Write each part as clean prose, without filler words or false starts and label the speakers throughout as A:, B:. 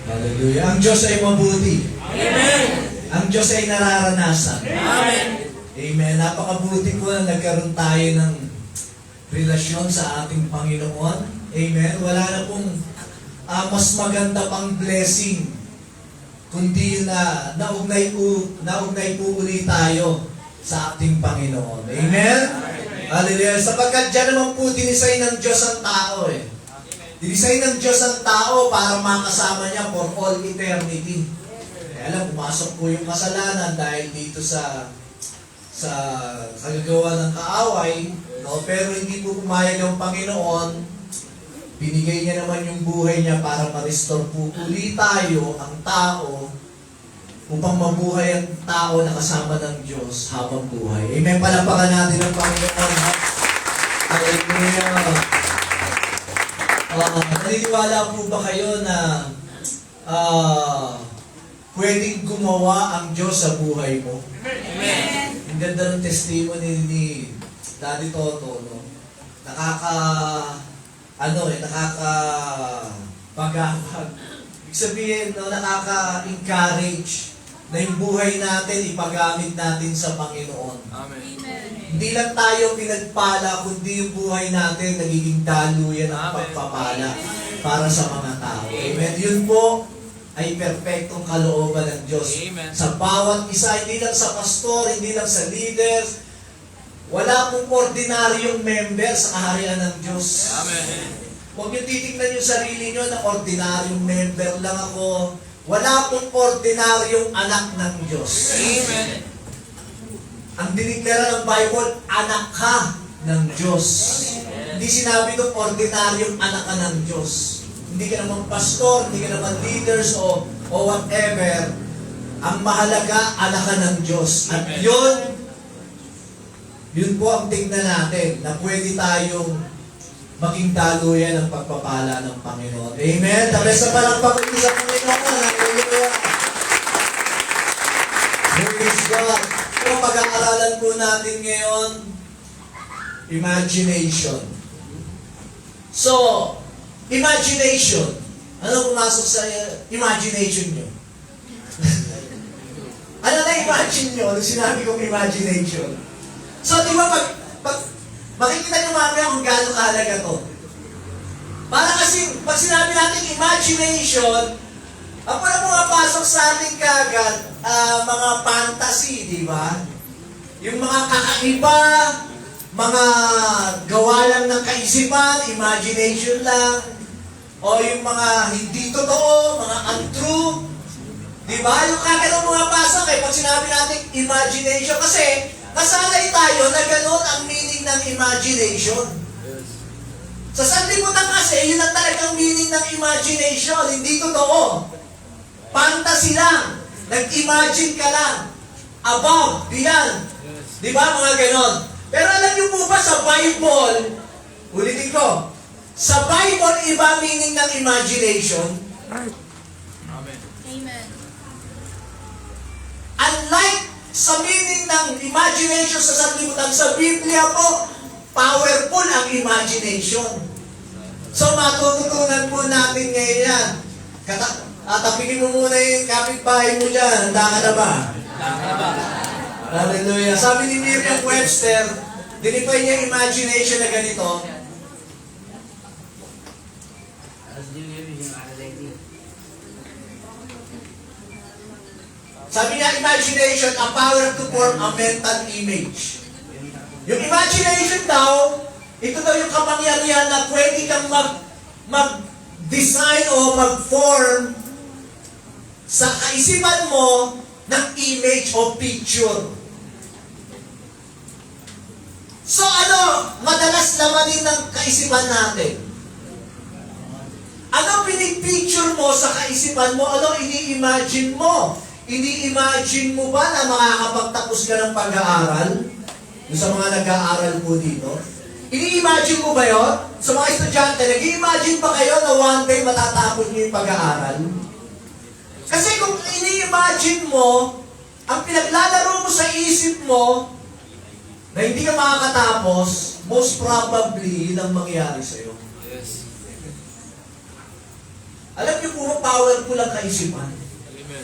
A: Hallelujah. Ang Diyos ay mabuti.
B: Amen.
A: Ang Diyos ay nararanasan.
B: Amen.
A: Amen. Napakabuti po na nagkaroon tayo ng relasyon sa ating Panginoon. Amen. Wala na pong mas maganda pang blessing kundi na naugnay po uli tayo sa ating Panginoon. Amen. Hallelujah. Sapagkat dyan naman po dinisay ng Diyos ang tao eh. Dinisay ng Diyos ang tao para makasama niya for all eternity. Kaya pumasok po yung kasalanan dahil dito sa kagagawa ng kaaway, no? Pero hindi po pumayag ang Panginoon. Binigay niya naman yung buhay niya para ma-restore po uli tayo, ang tao, upang mabuhay ang tao na kasama ng Diyos habang buhay. Amen. Palapakan natin ang Panginoon. Hallelujah. Naniniwala po ba kayo na pwedeng gumawa ang Diyos sa buhay mo?
B: Amen.
A: Ang ganda ng testimony ni Daddy Toto, no? Nakaka-pagawag. Ibig sabihin, no, nakaka-encourage na yung buhay natin, ipagamit natin sa Panginoon.
B: Amen.
A: Hindi lang tayo pinagpala, kundi yung buhay natin nagiging daluyan ng pagpapala para sa mga tao. Amen. Yun po ay perpektong kalooban ng Diyos.
B: Amen.
A: Sa bawat isa, hindi lang sa pastor, hindi lang sa leaders, wala pong ordinaryong member sa kaharian ng Diyos.
B: Amen.
A: Huwag niyo titignan yung sarili niyo na ordinaryong member lang ako. Wala pong ordinaryong anak ng Diyos.
B: Amen.
A: Ang diniklara ng Bible, anak ka ng Diyos. Hindi sinabi doon, ordinaryong anak ka ng Diyos. Hindi ka naman pastor, hindi ka naman leaders o whatever. Ang mahalaga, anak ka ng Diyos. At yun po ang tingnan natin, na pwede tayong maging daluyan ng pagpapala ng Panginoon. Amen? Tapos sa palakpakan sa Panginoon. Hallelujah. Praise God. Kung pag-aaralan po natin ngayon, imagination. So, imagination. Ano pumasok sa imagination nyo? Ano na-imagine nyo? Ano sinabi kong imagination? So, di ba, makikita nyo mamaya kung gaano kahalaga to. Para kasi, pag sinabi natin imagination, ang pala pumapasok sa ating kagad, mga fantasy, di ba? Yung mga kakaiba, mga gawa lang ng kaisipan, imagination lang, o yung mga hindi totoo, mga untrue, di ba? Yung kagad ang pumapasok pag sinabi natin imagination, kasi nasanay tayo na gano'n ang meaning ng imagination. Sa sanlibutan kasi, yun ang talagang meaning ng imagination, hindi totoo. Fantasy lang. Nag-imagine ka lang. Above, beyond. Di ba, mga ganon? Pero alam niyo po ba sa Bible, ulitin ko, sa Bible, iba meaning ng imagination.
B: Amen.
C: Amen.
A: Unlike sa meaning ng imagination sa sanlibutan, sa Biblia po, powerful ang imagination. So, matututunan po natin ngayon yan. Tapigin mo muna yung kapitbahay mo dyan. Handa ka na ba? Hallelujah. Sabi ni Merriam Webster, dinifine niya imagination na ganito. Sabi niya, imagination, a power to form a mental image. Yung imagination daw, ito daw yung kapangyarihan na pwede kang mag-design o mag-form sa kaisipan mo ng image o picture. So madalas lamanin ng kaisipan natin? Ano pinipicture mo sa kaisipan mo? Ano ini-imagine mo? Ini-imagine mo ba na makakapagtapos ka ng pag-aaral? Yung sa mga nag-aaral po dito? Ini-imagine mo ba yun? Sa mga estudyante, nag-i-imagine ba kayo na one day matatapos niyo yung pag-aaral? Kasi kung ini-imagine mo, ang pinaglalaro mo sa isip mo, na hindi ka makakatapos, most probably, yun ang mangyayari sa'yo.
B: Yes.
A: Alam niyo po, powerful ang kaisipan.
B: Amen.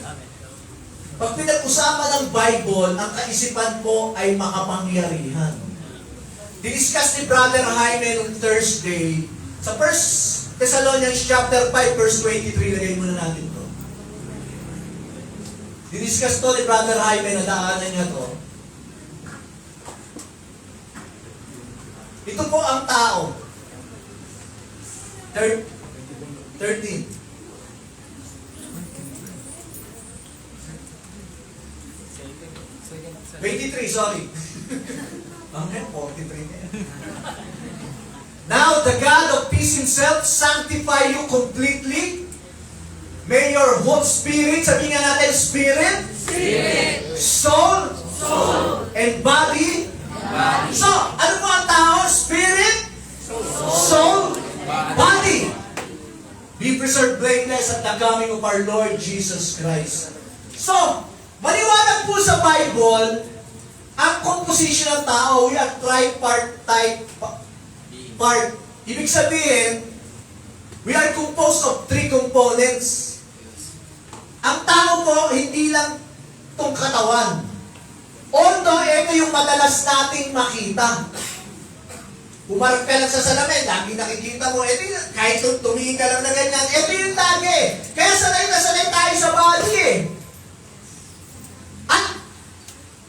A: Pag pinag-usapan ng Bible, ang kaisipan mo ay makapangyarihan. Diniscuss ni Brother Jaime noong Thursday, sa 1 Thessalonians chapter 5, verse 23, lagay muna natin to. Diniscuss to ni Brother Jaime, nadaanan niya to. Ito po ang tao. 13. 23, sorry. Okay, 43 na yan. Now, the God of peace himself sanctify you completely. May your whole spirit, sabihin nga natin, spirit, soul, and body. So, ano po ang tao? Spirit, soul, body. Be preserved blameless at the coming of our Lord Jesus Christ. So, maliwanag po sa Bible, ang composition ng tao, we are tripartite part. Ibig sabihin, we are composed of 3 components. Ang tao po, hindi lang itong katawan. Although, ito yung madalas nating makita. Umarap ka lang sa salamin, lagi nakikita mo, ito yung, kahit tumingin ka lang na ganyan, ito yung lagi. Kaya sanay na sanay tayo sa body eh. At,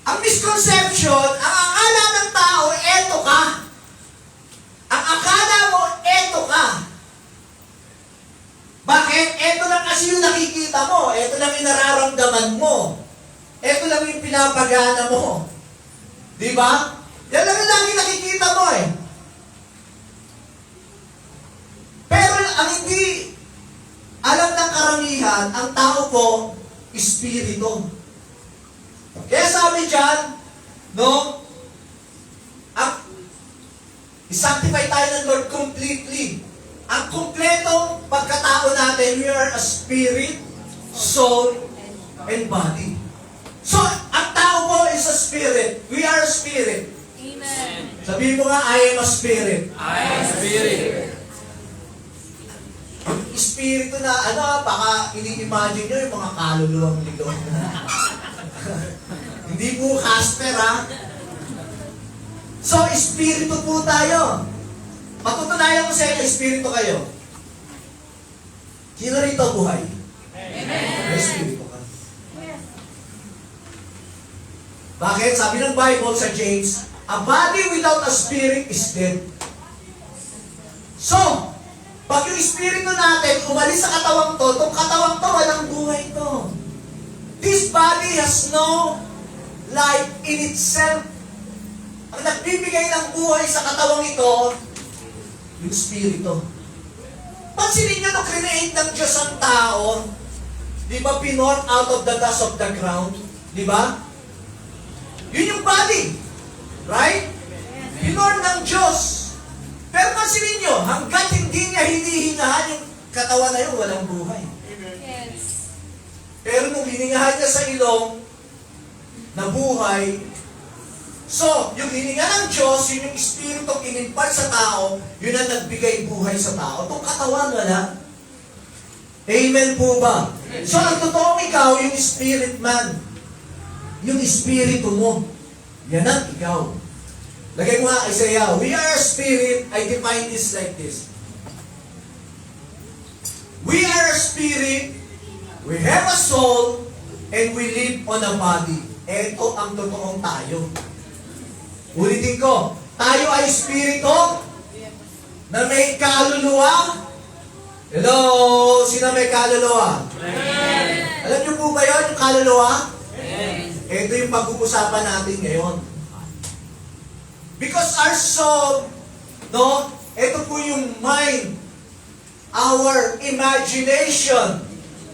A: ang misconception, ang akala ng tao, eto ka. Ang akala mo, eto ka. Bakit? Eto lang kasi yung nakikita mo. Eto lang yung nararamdaman mo. Eto lang yung pinapagana mo. Di ba? Yan lang yung lagi nakikita mo eh. Pero ang hindi alam ng karamihan, ang tao po, espiritu. Kaya sabi dyan, no, i-sanctify tayo ng Lord completely. Ang kumpletong pagkatao natin, we are a spirit, soul, and body. So, ang tao po is a spirit. We are a spirit.
B: Amen.
A: Sabihin mo nga, I am a spirit.
B: I am spirit.
A: Yung espiritu na, baka ini-imagine nyo yung mga kaluluwang ligong. Hindi po Casper, ha? So, espiritu po tayo. Patutunayan ko sa inyo, espiritu kayo. Sino rito buhay? Amen. Espiritu ka. Bakit? Sabi ng Bible sa James, a body without a spirit is dead. So, pag yung espiritu natin umalis sa katawang to, itong katawang to, walang buhay to. This body has no life in itself. Ang nagbibigay ng buhay sa katawang ito, yung spirito. Pansinin nyo, nung create ng Diyos ang tao, di ba, pinorn out of the dust of the ground? Di ba? Yun yung body. Right? Pinorn ng Diyos. Pero pansinin nyo, hanggat hindi niya hinihingahan yung katawan na yun, walang buhay.
C: Yes.
A: Pero nung hiningahan niya sa ilong, nabuhay. So, yung hininga ng Diyos, yun yung espiritu inimpart sa tao, yun ang nagbigay buhay sa tao. Itong katawan, wala. Amen po ba? So, ang totoong ikaw, yung spirit man. Yung espiritu mo. Yan ang ikaw. Lagay mo nga, Isaiah, we are a spirit. I define this like this. We are a spirit, we have a soul, and we live on a body. Ito ang totoong tayo. Ulitin ko, tayo ay espiritu na may kaluluwa. Hello? Sino may kaluluwa?
B: Amen.
A: Alam niyo po ba yun, yung kaluluwa?
B: Amen.
A: Ito yung pag-uusapan natin ngayon. Because our soul, no? Ito po yung mind, our imagination,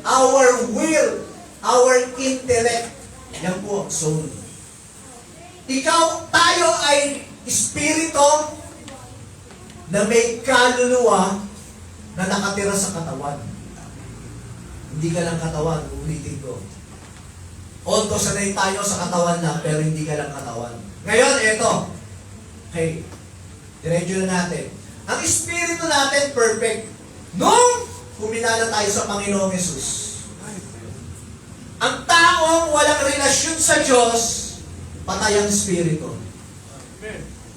A: our will, our intellect. Yan po ang soul. Ikaw, tayo ay espiritu na may kaluluwa na nakatira sa katawan. Hindi ka lang katawan, ulitin ko. Although sanay tayo sa katawan lang, pero hindi ka lang katawan. Ngayon, eto. Okay. Diretso na natin. Ang espiritu natin, perfect. Nung kumilala tayo sa Panginoong Yesus. Ang taong walang relasyon sa Diyos, patay ang espiritu.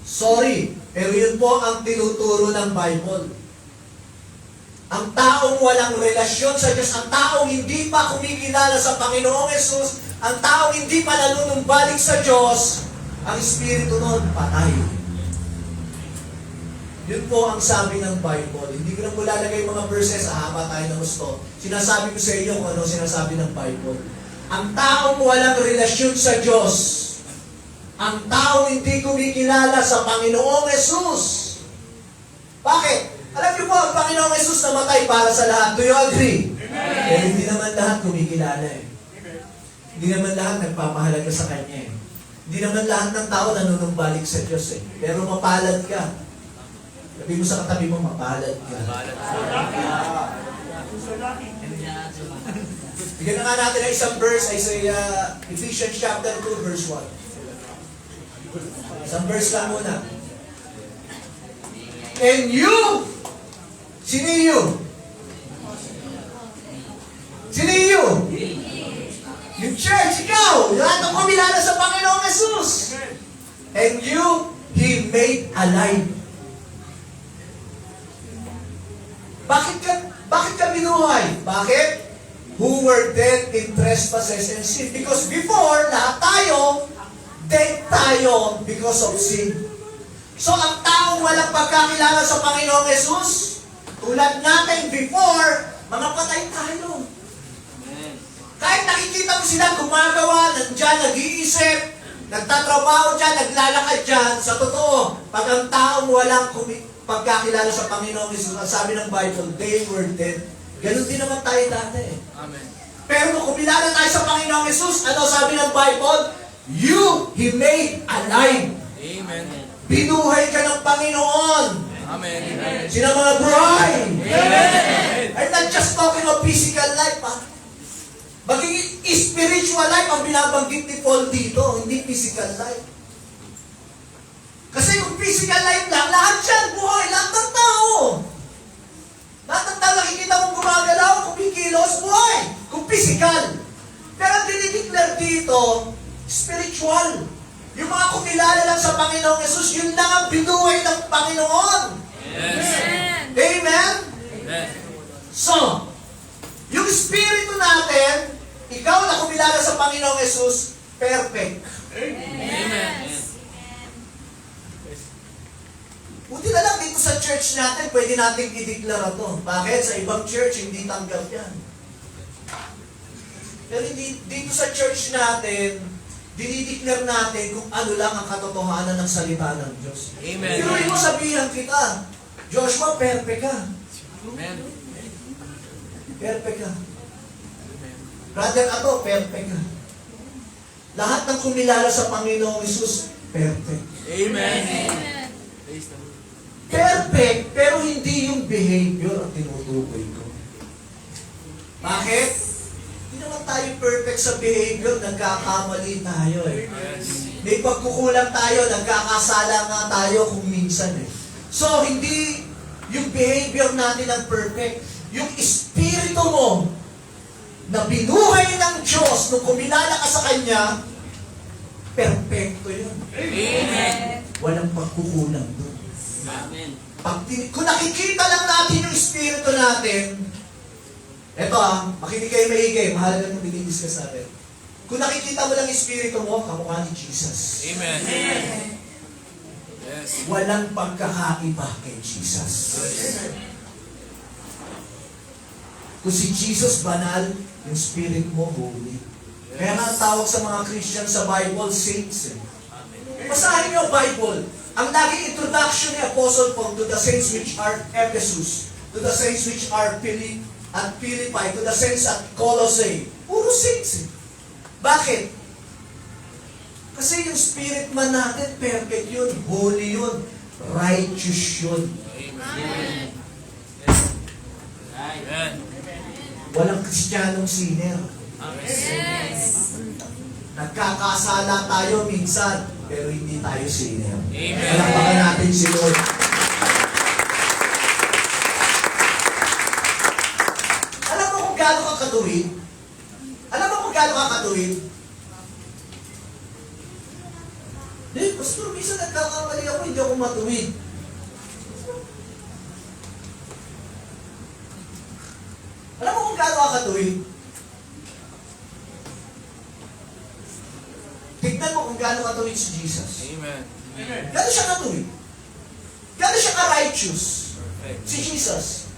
A: Sorry, pero yun po ang tinuturo ng Bible. Ang taong walang relasyon sa Diyos, ang taong hindi pa kumikilala sa Panginoong Yesus, ang taong hindi pa nanunumbalik sa Diyos, ang espiritu nun, patay. Yun po ang sabi ng Bible. Hindi ko na po lalagay mga verses, haba tayo ng gusto. Sinasabi ko sa inyo kung ano sinasabi ng Bible. Ang taong walang relasyon sa Diyos, ang taong hindi kumikilala sa Panginoong Yesus. Bakit? Alam niyo po, ang Panginoong Yesus namatay para sa lahat. Do you agree? Pero hindi naman lahat kumikilala eh. Hindi naman lahat nagpapahalaga sa Kanya eh. Hindi naman lahat ng tao nanunumbalik sa Diyos eh. Pero mapalad ka. Sabi mo sa katabi mo, mapalad ka. Bigyan na nga natin ang isang verse, Isaiah, Ephesians chapter 2, verse 1. Isang verse lang muna. And you, sino you? Sino you? Yung church, ikaw, lahat ng kumilala sa Panginoong Yesus. And you, He made alive. Bakit ka binuhay? Bakit? Who were dead in trespasses and sin. Because before, lahat tayo, dead tayo because of sin. So, ang taong walang pagkakilala sa Panginoong Yesus, tulad natin before, mga patay tayo. Kahit nakikita mo sila gumagawa, nandyan, nag-iisip, nagtatrabaho dyan, naglalakad dyan, sa totoo, pag ang taong walang pagkakilala sa Panginoong Yesus, ang sabi ng Bible, they were dead. Ganun din naman tayo dati.
B: Amen.
A: Pero kung kumilala tayo sa Panginoong Yesus, ano sabi ng Bible? You, He made alive.
B: Amen.
A: Binuhay ka ng Panginoon.
B: Amen.
A: Sino mga buhay?
B: Amen.
A: I'm not just talking of physical life, ha? Maging spiritual life ang binabanggit ni Paul dito, hindi physical life. Kasi kung physical life lang, lahat yan, buhay, lahat ng tao. Lahat ng tao nakikita mong gumagalaw, kumikilos, buhay. Kung physical. Pero ang dinideclare dito, spiritual. Yung mga kumilala lang sa Panginoong Yesus, yun lang ang binuhay ng Panginoon.
B: Yes.
A: Amen?
B: Amen.
A: So, yung spirito natin, ikaw na kumilala sa Panginoong Yesus, perfect.
B: Amen.
A: Buti na lang dito sa church natin, pwede nating i-declare ito. Bakit? Sa ibang church, hindi tanggap yan. Pero dito sa church natin, dinideclare natin kung ano lang ang katotohanan ng salita ng Diyos.
B: Amen.
A: Pero mo sabihan kita, Joshua, perfect ka.
B: Amen.
A: Perfect ka. Brother Ato, perfect ka. Lahat ng kumilala sa Panginoong Yesus, perfect.
B: Amen.
A: Perfect, pero hindi yung behavior ang tinutukoy ko. Bakit? Hindi naman tayo perfect sa behavior, nagkakamali tayo eh.
B: Yes.
A: May pagkukulang tayo, nagkakasala nga tayo kung minsan eh. So, hindi yung behavior natin ang perfect. Yung espiritu mo na binuhay ng Diyos nung kumilala ka sa Kanya, perfecto yun.
B: Amen.
A: Walang pagkukulang doon.
B: Amen.
A: Kung nakikita lang natin yung espiritu natin, eto makinig kayo maigay, mahalaga nung dinidiscuss natin. Kung nakikita mo lang yung espiritu mo, kamukha ni Jesus.
B: Amen. Yes.
A: Walang pagkakaiba kay Jesus. Kung si Jesus banal, yung spirit mo holy. Kaya nga ang tawag sa mga Christian sa Bible, saints. Basahin niyo ang Bible. Ang naging introduction ni Apostle Paul to the saints which are Ephesus, to the saints which are Philippi, to the saints at Colossae. Puro saints. Bakit? Kasi yung spirit man natin, perfect yun, holy yun, righteous yun.
B: Amen. Amen.
A: Walang Kristiyanong sinner.
B: Amen.
A: Nagkakasala tayo minsan, pero hindi tayo sinner.
B: Amen.
A: Palakpakan natin si Lord. Alam mo kung gaano ka katuwid? Alam mo kung gaano ka katuwid? Pastor, minsan nagkakamali ako, hindi ako matuwid. Alam mo kung gaano ka katuwid? Tignan mo kung gaano katuwid si Jesus.
B: Amen.
A: Gaano siya katuwid? Gaano siya ka-righteous?
B: Perfect.
A: Si Jesus.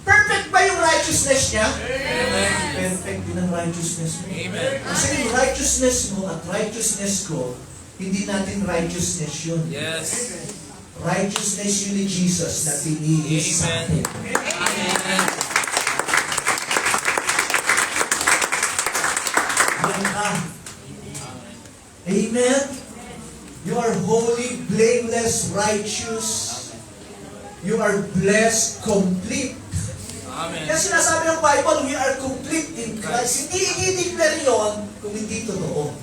A: Perfect ba yung righteousness niya?
B: Amen.
A: Perfect din ang righteousness mo.
B: Amen.
A: Kasi yung righteousness mo at righteousness ko, hindi natin righteousness yun.
B: Yes.
A: Righteousness yun ni Jesus na tinigis sa atin.
B: Amen.
A: Yan ka. Amen? You are holy, blameless, righteous. You are blessed, complete.
B: Amen.
A: Kaya sinasabi ng Bible, we are complete in Christ. Hindi i-declare yun kung hindi totoo.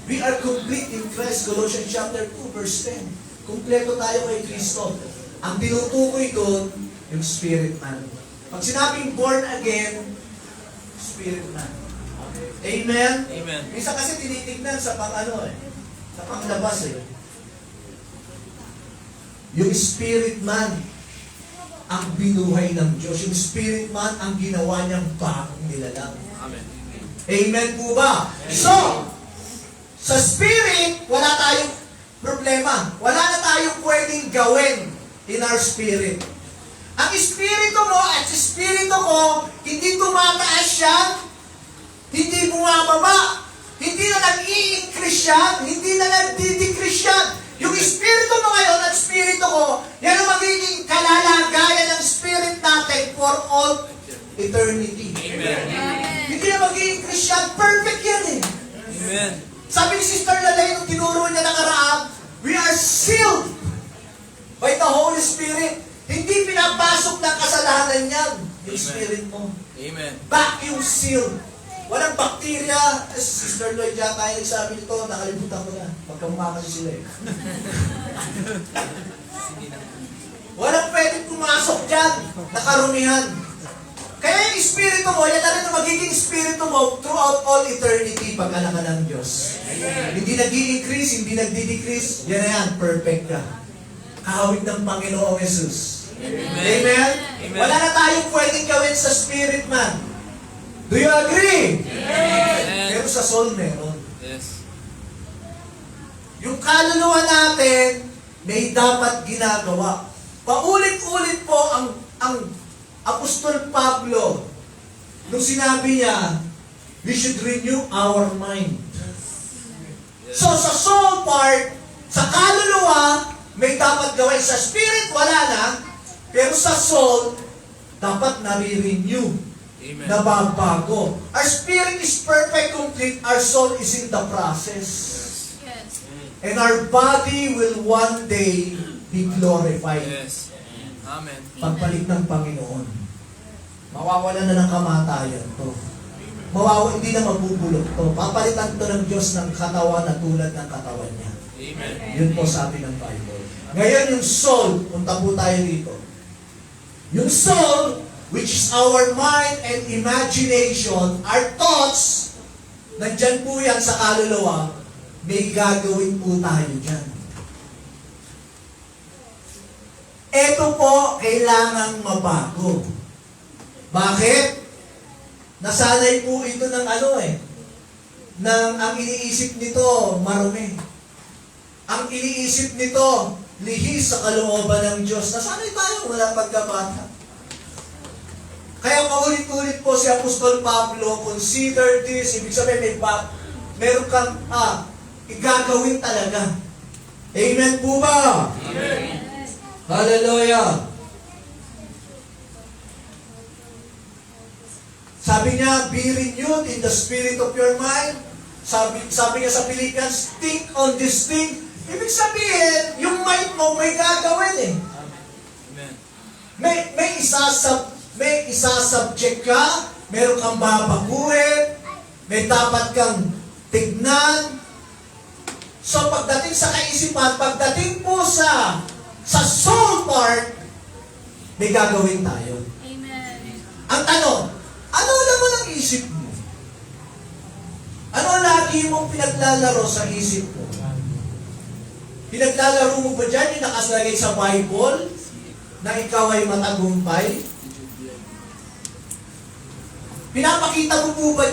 A: We are complete in Christ. Colossians chapter 2, verse 10. Kumpleto tayo kay Kristo. Ang tinutukoy doon, yung spirit man. Pag sinabing born again, spirit man. Amen?
B: Amen.
A: Minsan kasi tinitignan sa sa panglabas Yung spirit man, ang binuhay ng Diyos. Yung spirit man, ang ginawa niyang bagong nilalang.
B: Amen.
A: Amen po ba? So, sa spirit, wala tayong problema. Wala na tayong pwedeng gawin in our spirit. Ang espiritu mo at espiritu ko, hindi tumataas yan, hindi bumababa, hindi na nag-i-increase yan, hindi na nag-decrease yan. Yung espiritu mo ngayon at espiritu ko, yan ang magiging kalalagayan ng spirit natin for all eternity.
B: Amen.
A: Hindi na mag-i-increase yan, perfect yan eh.
B: Amen.
A: Sabi ni Sister Lalay, nung tinuro niya nakaraan, we are sealed by the Holy Spirit. Hindi pinapasok ng kasalanan yan, yung
B: Amen.
A: spirit mo.
B: Amen.
A: Vacuum sealed. Walang bakterya. Sister Lloyd yata yung nagsabi nito, nakalimutan ko na. Magkamukha kasi sila eh. Walang pwedeng pumasok dyan, nakarumihan. Kaya yung espiritu mo, yan na rin ang magiging espiritu mo throughout all eternity pag anak ka ng Diyos. Hindi nag-i-increase, hindi nag-decrease, yan na yan, perfect ka. Kahawig ng Panginoong Jesus. Amen?
B: Amen.
A: Wala na tayong pwedeng gawin sa spirit man. Do you agree?
B: Amen.
A: Pero sa soul meron.
B: Yes.
A: Yung kaluluwa natin, may dapat ginagawa. Paulit-ulit po ang Apostol Pablo, nung sinabi niya, we should renew our mind. So sa soul part, sa kaluluwa, may dapat gawin. Sa spirit, wala na. Pero sa soul, dapat nare-renew.
B: Amen.
A: Nababago. Our spirit is perfect, complete. Our soul is in the process.
C: Yes.
A: And our body will one day be glorified.
B: Yes. Amen.
A: Pagbalik ng Panginoon. Mawawala na ng kamatayan to. Hindi na mabubulok to. Papalitan to ng Diyos ng katawan na tulad ng katawan niya.
B: Amen.
A: Yun po sabi ng Bible. Ngayon yung soul, punta po tayo dito. Yung soul, which is our mind and imagination, our thoughts, nandyan po yan sa kaluluwa, may gagawin po tayo dyan. Ito po, kailangang mabago. Bakit? Nasanay po ito ng ang iniisip nito, marumi. Ang iniisip nito, lihis sa kalooban ng Diyos. Nasanay tayo, wala pagkabata. Kaya paulit-ulit po si Apostol Pablo, consider this, ibig sabihin meron kang igagawin talaga. Amen po ba?
B: Amen.
A: Hallelujah! Sabi niya, be renewed in the spirit of your mind. Sabi niya sa Philippians, think on this thing. Ibig sabihin, yung mind mo may gagawin eh.
B: Amen.
A: May isa subject ka, meron kang babaguhin, may dapat kang tignan. So pagdating sa kaisipan, pagdating po sa soul part, may gagawin tayo.
C: Amen.
A: Ang tanong, ano naman ang isip mo? Ano lagi mong pinaglalaro sa isip mo? Pinaglalaro mo ba dyan yung nakaslagay sa Bible na ikaw ay matagumpay? Pinapakita mo po ba,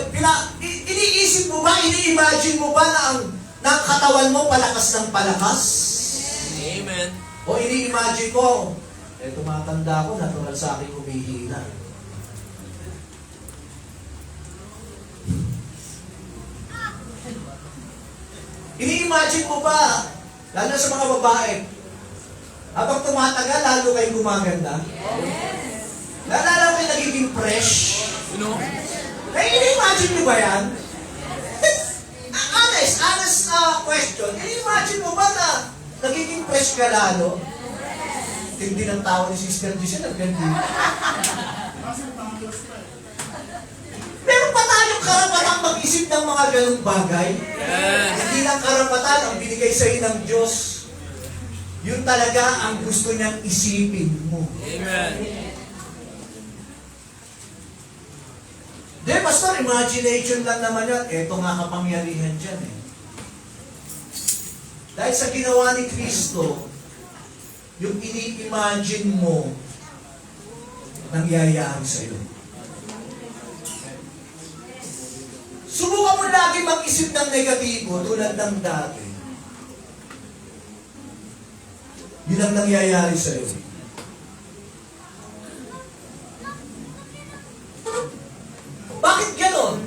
A: iniisip mo ba, ini-imagine mo ba na ang katawan mo palakas ng palakas?
B: Amen.
A: O ini-imagine ko, tumatanda ko, natural sa akin humihina. Ini-imagine mo ba, lalo sa mga babae, habang tumatagal, lalo kayo gumaganda? Lalo kayo nagiging fresh?
B: You know?
A: Kaya ini-imagine mo ba yan? Honest question. Ini-imagine mo ba na nagiging fresh ka lalo? Hindi ng tao ni Sister Giselle, nagandi. Meron pa tayong karapatang mag-isip ng mga ganong bagay.
B: Yes.
A: Hindi lang karapatan ang binigay sa iyo ng Diyos. Yun talaga ang gusto niyang isipin mo.
B: Amen.
A: Di, Pastor, imagination lang naman yan. Eto nga kapangyarihan dyan eh. Dahil sa ginawa ni Kristo, yung ini-imagine mo, nangyayari sa'yo. Subukan mo lagi mag-isip ng negatibo tulad ng dati. Yun ang nangyayari sa'yo. Bakit ganon?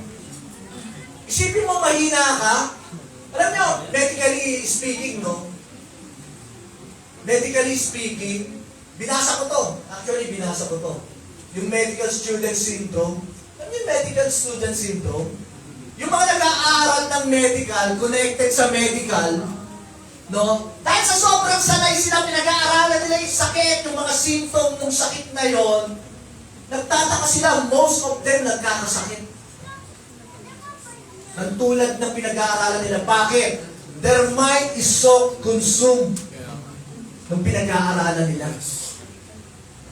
A: Isipin mo mahina ka. Alam nyo, medically speaking, no? Medically speaking, binasa ko to. Actually, binasa ko to. Yung medical student syndrome. Ano yung medical student syndrome? Yung mga nag-aaral ng medical, connected sa medical, no? Dahil sa sobrang sanay sila, pinag-aaralan nila yung sakit, yung mga symptom ng sakit na yon, nagtataka sila, most of them nagkakasakit. Nagtulad ng pinag-aaralan nila. Bakit? Their mind is so consumed ng pinag-aaralan nila.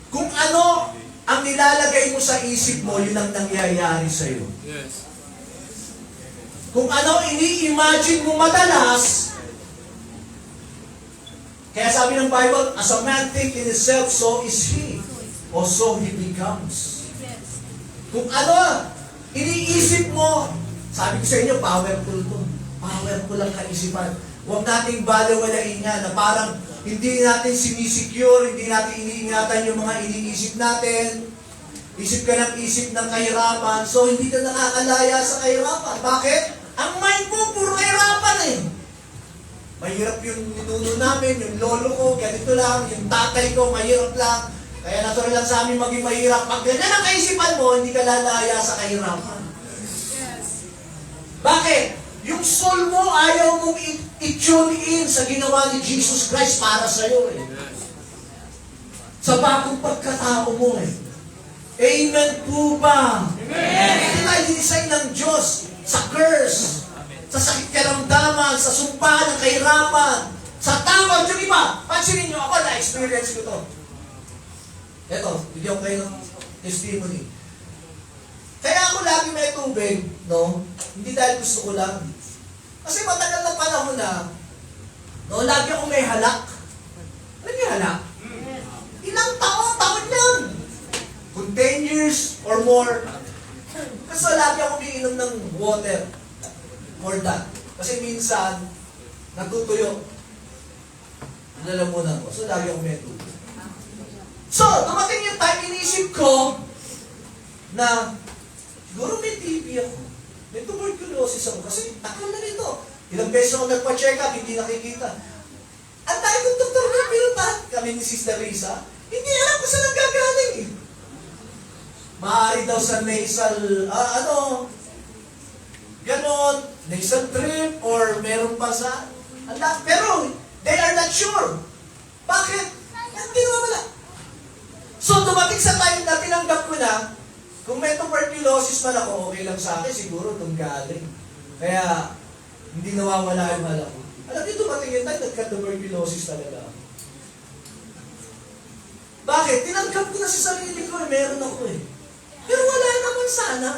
A: Kung ano ang nilalagay mo sa isip mo, yun ang nangyayari sa'yo.
B: Yes.
A: Kung ano ini-imagine mo madalas, kaya sabi ng Bible, as a man think in himself, so is he, or so he becomes. Kung ano iniisip mo, sabi ko sa inyo, powerful to. Powerful ang kaisipan. Huwag nating balewalain nga na parang hindi natin sinisecure, hindi natin iniingatan yung mga iniisip natin. Isip ka ng isip ng kahirapan, so hindi ka nakakalaya sa kahirapan. Bakit? Ang mind mo, puro kahirapan eh. Mahirap yung ninuno namin, yung lolo ko, ganito lang, yung tatay ko, mahirap lang. Kaya natural lang sa amin maging mahirap. Pag ganyan ang kaisipan mo, hindi ka lalaya sa kahirapan. Bakit? Yung soul mo, ayaw mong i-tune in sa ginawa ni Jesus Christ para sa'yo eh. Sa bagong pagkatao mo eh. Amen po ba? Amen! Hindi tayo dinesign ng Diyos sa curse, sa sakit karamdaman, sa sumpa ng kahirapan, sa tawag. Yung iba, pansinin nyo ako, na-experience ko to. Eto, bigyan ko kayo ng testimony. Kaya ako lagi may tubig, no? Hindi dahil gusto ko lang. Kasi matagal na panahon na, no? Lagi ako may halak. Ano yung halak? Ilang taon yan. Kung 10 years or more. Kasi lagi ako umiinom ng water. More than. Kasi minsan, natutuyo. Nalalamunan ko. So lagi ako may tubig. So, dumating yung time, iniisip ko na siguro may TB ako. May tuberculosis ako. Kasi takal na nito. Ilang beses ako nagpa-check up, hindi nakikita. Ang dahil kong doktor na pinuntahan kami ni Sister Risa, hindi alam kung saan nagkagaling eh. Maaari daw sa nasal, ganon, nasal drip, or meron pa sa, pero they are not sure. Bakit? Hindi naman wala. So, dumating sa time na tinanggap ko na, kung may tuberculosis man ako, okay lang sa akin, siguro itong galing. Kaya, Hindi nawawala yung alam ko. Alam niyo, dumating yung time, nagka-tuberculosis talaga ako. Bakit? Tinanggap ko na sa sarili ko, meron ako eh. Pero wala naman sana.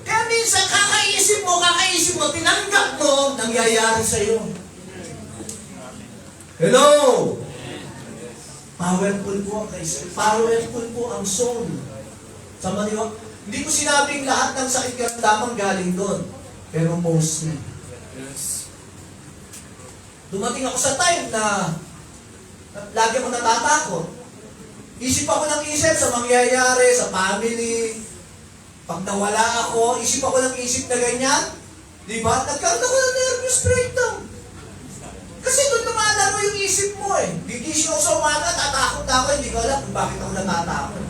A: Kaya minsan, kakaisip mo, tinanggap mo, nangyayari sa'yo. Hello! Powerful po ang kaisip. Powerful po ang soul. Sa maniwag, hindi ko sinabing lahat ng sakit karamdaman galing doon. Pero mostly.
B: Yes.
A: Dumating ako sa time na lagi ako natatakot. Isip ako ng isip sa mangyayari, sa family. Pag nawala ako, isip ako ng isip na ganyan. Di ba? Nagkaroon ako ng nervous breakdown. Kasi doon lumalaro yung isip mo eh. Gigising ako sa umaga, tatakot na ako, hindi ko alam kung bakit ako natatakot.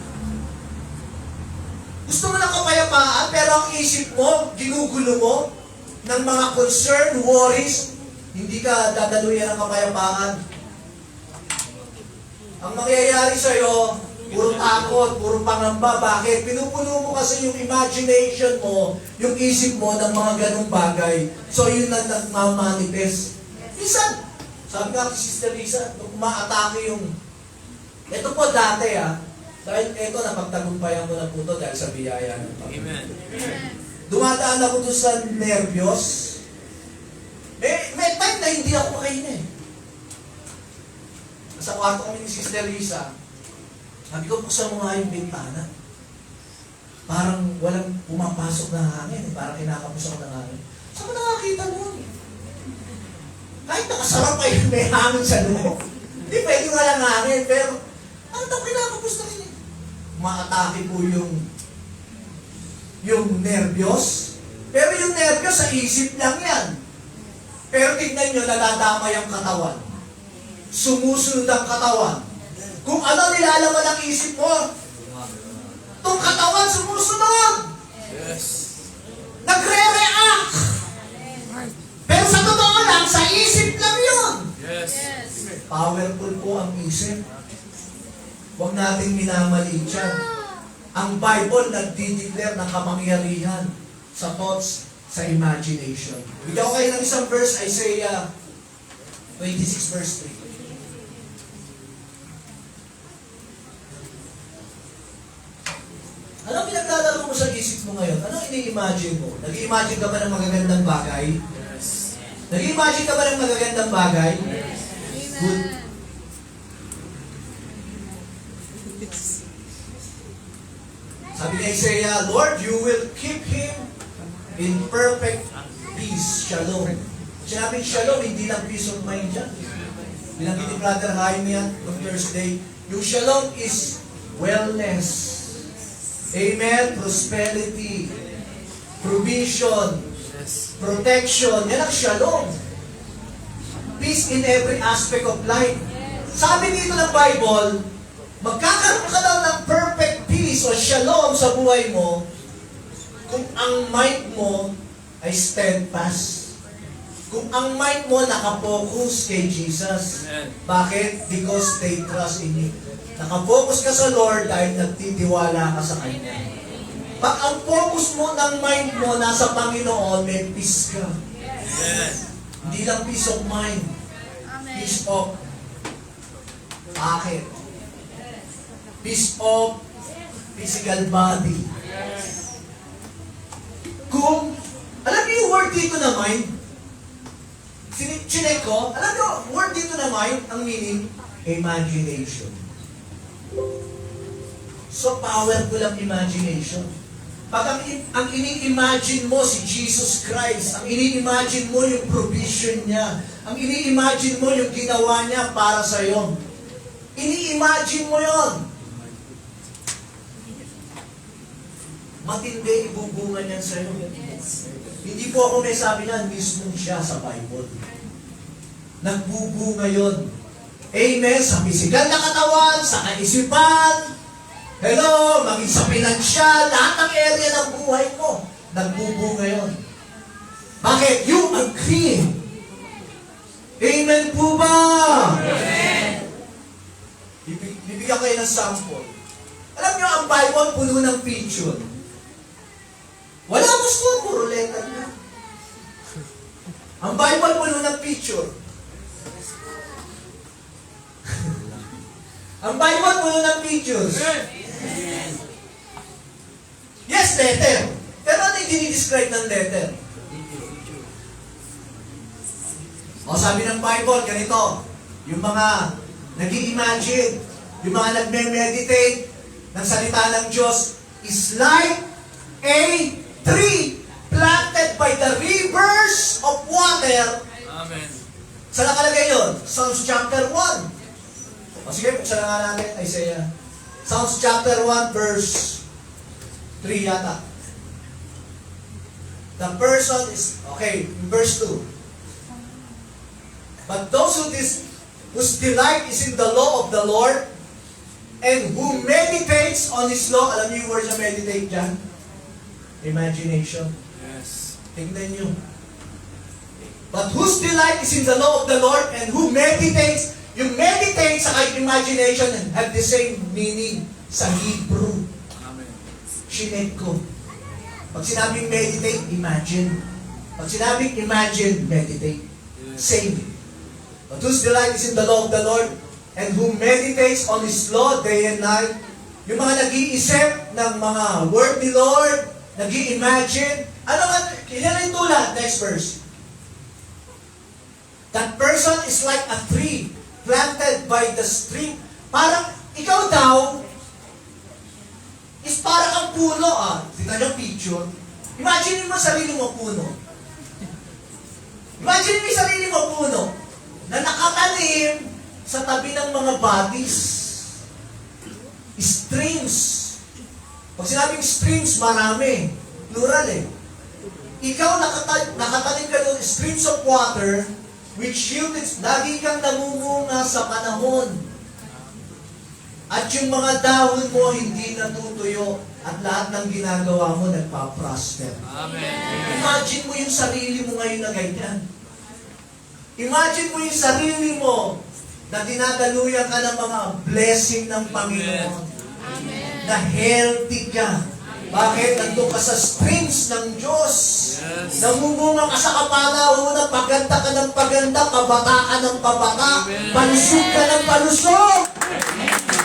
A: Gusto mo ng kapayapaan, pero ang isip mo, ginugulo mo ng mga concern, worries, hindi ka dadaluyan ng kapayapaan. Ang mangyayari sa'yo, puro takot, puro pangamba. Bakit? Pinupuno mo kasi yung imagination mo, yung isip mo ng mga ganong bagay. So yun na nagmamanifest. Minsan, sabi nga kay Sister Lisa, nung umaatake yung... Ito po dati dahil ito napagtagumpayan ko na po ito dahil sa biyaya ng Panginoon.
B: Amen.
A: Dumadaan ako doon sa nervyos. May time na hindi ako makain eh. Sa kwarto kami ni Sister Lisa, sabi ko, buksan mo nga yung bintana. Parang walang pumapasok na hangin. Parang kinakapos ako ng hangin. Saan ko nakakita nun? Kahit nakasarap pa yung may hangin sa loob. Hindi pwede walang hangin. Pero, ano daw kinakapos na rin? Maatake po yung nervyos. Pero yung nervyos sa isip lang yan. Pero tignan nyo, nadadamay ang katawan. Sumusunod ang katawan. Kung ano nilalaman ang isip mo, itong katawan sumusunod.
B: Yes.
A: Nagre-react. Pero sa totoo lang, sa isip lang yun.
B: Yes.
A: Powerful po ang isip. Huwag nating minamaliit yan. Ang Bible nagdi-declare ng kapangyarihan sa thoughts, sa imagination. Bigyan ko kayo ng isang verse, Isaiah 26 verse 3. Anong pinaglalaro mo sa isip mo ngayon? Anong ini-imagine mo? Nag-i-imagine ka ba ng magagandang bagay?
B: Yes.
A: Nag-i-imagine ka ba ng magagandang bagay? Good. Sabi ni Isaiah, Lord, you will keep him in perfect peace. Shalom. Sinabing shalom, hindi lang peace of mind dyan. Binanggit ni Brother Jaime yan on Thursday. Yung shalom is wellness. Amen. Prosperity. Provision.
B: Yes.
A: Protection. Yan ang shalom. Peace in every aspect of life. Sabi dito ng Bible, magkakaroon ka daw ng perfect peace o shalom sa buhay mo kung ang mind mo ay steadfast. Kung ang mind mo nakapokus kay Jesus.
B: Amen.
A: Bakit? Because they trust in Him. Nakapokus ka sa Lord dahil nagtitiwala ka sa Kanya. Pag ang focus mo ng mind mo nasa Panginoon, may peace ka.
B: Amen.
A: Hindi lang peace of mind. Peace of bakit? Peace of physical body. Kung, alam niyo yung word dito na mind? Chinek ko, alam niyo, word dito na mind, ang meaning, imagination. So powerful ang imagination. Pag ang ini-imagine mo si Jesus Christ, ang ini-imagine mo yung provision niya, ang ini-imagine mo yung ginawa niya para sa iyo. Ini-imagine mo yon. Matindi, ibubungan yan sa iyo. Hindi po ako may sabi niyan, mismo siya sa Bible. Nagbubunga yon. Amen. Sa physical na katawan, sa kaisipan, hello, maging sa pinansyal, lahat ng area ng buhay mo, nagbubunga yon. Bakit? You agree. Amen po ba? Amen. Bibigyan kayo ng sample. Alam niyo, ang Bible puno ng picture. Wala mo score, puro letter na. Ang Bible puno ng picture. Ang Bible puno ng pictures. Yes, letter. Pero ano yung dinidescribe ng letter? O sabi ng Bible, ganito, yung mga nag-i-imagine, yung mga nagme-meditate ng salita ng Diyos is like a tree planted by the rivers of water.
B: Amen.
A: Saan nakalagay yun? Psalms chapter 1. O sige, buksan na nga natin, Isaiah. Psalms chapter 1, verse 3 yata. The person is, okay, in verse 2. But those whose delight is in the law of the Lord, and who meditates on His law, alam niyo yung word na meditate dyan? Imagination.
B: Yes.
A: Tingnan niyo. But whose delight is in the law of the Lord, and who meditates, yung meditate sa imagination have the same meaning sa Hebrew.
B: Amen.
A: Chinek ko. Pag sinabing meditate, imagine. Pag sinabing imagine, meditate. Same. But whose delight is in the law of the Lord, and who meditates on His law day and night. Yung mga nag-iisip ng mga word ni Lord, nag-i-imagine. Ano nga, yan yung tulad. Next verse. That person is like a tree planted by the stream. Parang, ikaw daw, is parang ang puno, Tignan yung picture. Imagine mo sarili mo puno. Imagine mo sarili mo puno na nakatanim sa tabi ng mga bodies. Streams. Pag sinabing streams, marami. Plural eh. Ikaw nakatanim ka doon, streams of water, which yielded, lagi kang namumunga sa panahon. At yung mga dahon mo hindi natutuyo at lahat ng ginagawa mo nagpa-prosper.
B: Amen.
A: Imagine mo yung sarili mo ngayon na ganyan. Imagine mo yung sarili mo na dinadaluyan ka ng mga blessing ng Panginoon.
C: Amen.
A: Na healthy ka. Bakit? Nandun ka sa streams ng Diyos.
B: Yes.
A: Namumunga ka sa kapanahonan, paganda ka ng paganda, pabata ka ng pabata,
B: Amen.
A: palusog ka ng palusog.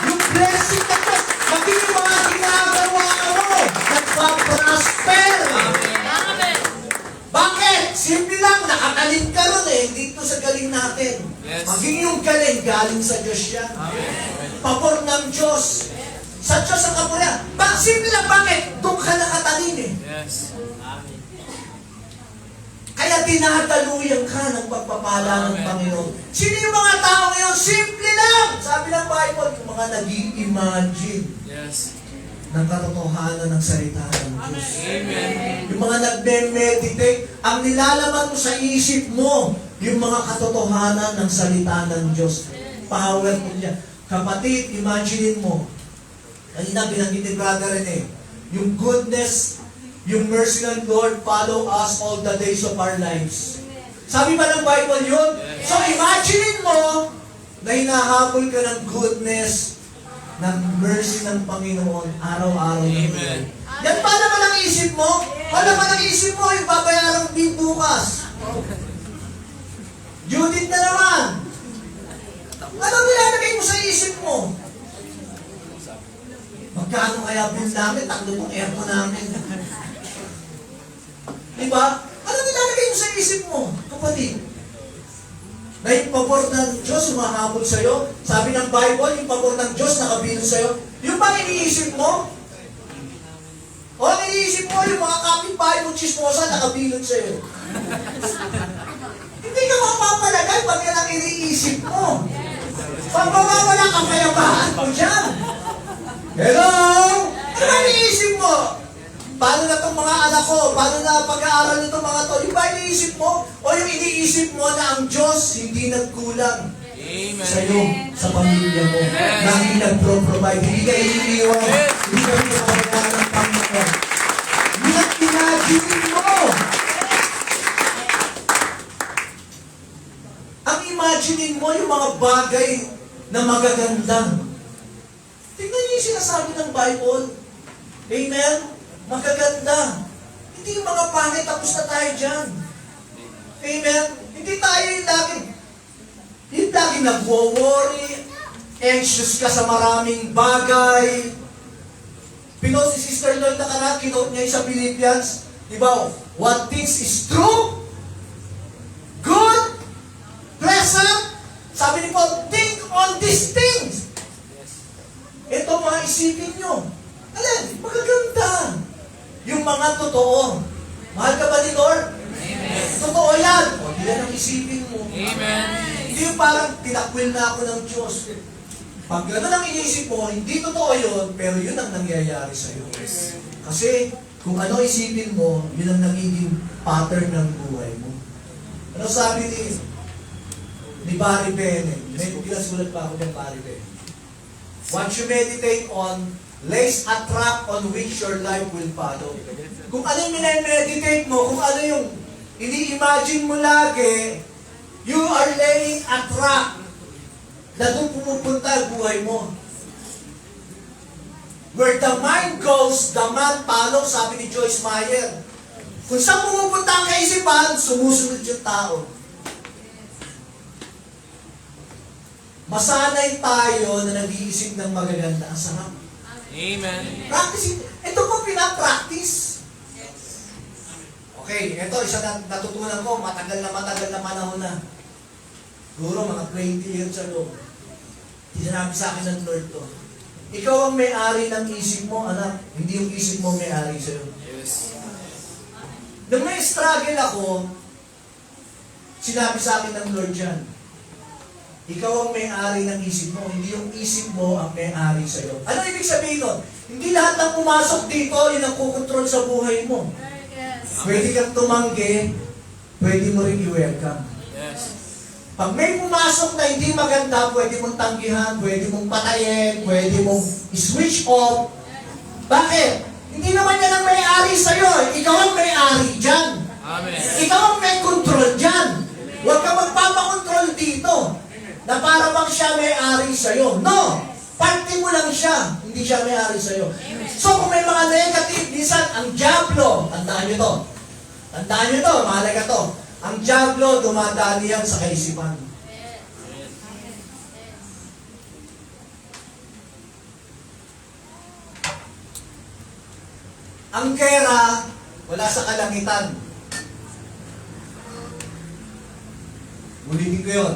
A: Yung blessing ng Diyos, maging yung mga ginagawa mo, nagpa-prosper.
C: Amen.
A: Bakit? Simple lang, nakakalim ka ron eh, dito sa galing natin.
B: Yes.
A: Maging yung galing, galing sa Diyos yan.
B: Amen.
A: Pabor ng Diyos. Sa Diyos ang kapurihan. Simple lang, bakit? Doon ka nakatanim eh.
B: Yes.
A: Kaya dinadaluyan ka ng pagpapala ng
B: Amen.
A: Panginoon. Sino yung mga tao ngayon? Simple lang! Sabi ng Bible, yung mga nag-i-imagine
B: Yes.
A: ng katotohanan ng salita ng Diyos.
B: Amen.
A: Yung mga nagme-meditate, ang nilalaman mo sa isip mo, yung mga katotohanan ng salita ng Diyos. Powerful yan. Kapatid, imaginein mo, kanina binanggit ni Brother Rene, yung goodness, yung mercy ng Lord follow us all the days of our lives. Sabi ba ng Bible yun? So imaginein mo na hinahabol ka ng goodness, ng mercy ng Panginoon araw-araw.
B: Amen.
A: Yan pa naman ang isip mo? Ano naman ang isip mo? Yung babayarang din bukas. Judith na naman. Ano nilalagay mo sa isip mo? Magkano kaya bill namin? 3 aircon namin. Diba? Ano nilalagay mo sa isip mo, kapatid? Na yung pabor ng Diyos humahabol sa'yo. Sabi ng Bible, yung pabor ng Diyos nakabilog sa'yo. Yung ba iniisip mo? O iniisip mo yung mga kapitbahay mo chismosa nakabilog sa'yo. Hindi ka mapapalagay pag yan ang iniisip mo. Pagmamawala ka kayabaan mo dyan. Hello? Ano ba iniisip mo? Paano na itong mga anak ko? Paano na pag-aaral nitong mga to? Yung ba iniisip mo? O yung iniisip mo na ang Diyos hindi nagkulang
B: Amen.
A: sa'yo, sa pamilya mo, na hindi nagpro-provide, hindi ka iniiwan, hindi ka pinapabayaan ng Panginoon. Yun ang imagine mo. Ang imaginein mo yung mga bagay na magaganda. Tingnan niyo yung sinasabi ng Bible. Amen? Magaganda. Hindi yung mga pangit, tapos na tayo dyan. Amen? Hindi tayo yung laging nagwo-worry, anxious ka sa maraming bagay. Pinote si Sister Lloyd nakaraan, kinote niya sa Philippians, di ba? What things is true, good, pleasant, sabi ni Paul, think on these things. Ito mga isipin nyo. Alin, magaganda. Yung mga totoo. Mahal ka ba ni Lord?
B: Amen.
A: Totoo yan. O, yan ang isipin mo.
B: Amen.
A: Hindi yung parang tinakwil na ako ng Diyos. Pag gano'n ang iniisip mo, hindi totoo yun, pero yun ang nangyayari sa'yo. Kasi kung ano isipin mo, yun ang nagiging pattern ng buhay mo. Ano sabi ni Barry Bennett? May pinasulat pa ako ng Barry Bennett. What you meditate on lays a trap on which your life will follow. Kung ano yung minimeditate mo, kung ano yung ini-imagine mo lagi, you are laying a trap na doon pumupunta ang buhay mo. Where the mind goes, the man follows, sabi ni Joyce Meyer. Kung saan pumupunta ang kaisipan, sumusunod yung tao. Masanay tayo na nag-iisip ng magaganda. Ang sarap.
B: Amen.
A: Practice. Ito po pinapractice. Okay, ito isa na natutunan ko, matagal na panahon na. Siguro mga 20 years ago. Sinabi sa akin ng Lord to. Ikaw ang may-ari ng isip mo, anak. Hindi yung isip mo may-ari sa'yo.
B: Yes.
A: Nung may struggle ako, sinabi sa akin ng Lord yan, ikaw ang may-ari ng isip mo, hindi yung isip mo ang may-ari sa'yo. Ano ibig sabihin nun? Hindi lahat ng pumasok dito, yun ang kukontrol sa buhay mo. Pwede kang tumanggi, pwede mo rin i-welcome.
B: Yes.
A: Pag may pumasok na hindi maganda, pwede mong tanggihan, pwede mong patayin, pwede mong i-switch off. Bakit? Hindi naman yan ang may-ari sa'yo. Ikaw ang may-ari dyan.
B: Amen.
A: Ikaw ang may control dyan. Huwag ka magpapakontrol dito na para bang siya may-ari sa'yo. No! Parte mo lang siya. Hindi siya may-ari sa'yo. So kung may mga negative, minsan ang diablo, tandaan nyo to. Tandaan nyo to, mahalaga to. Ang diablo, dumadaan yan sa kaisipan. Ang gera, wala sa kalangitan. Ulitin ko yun.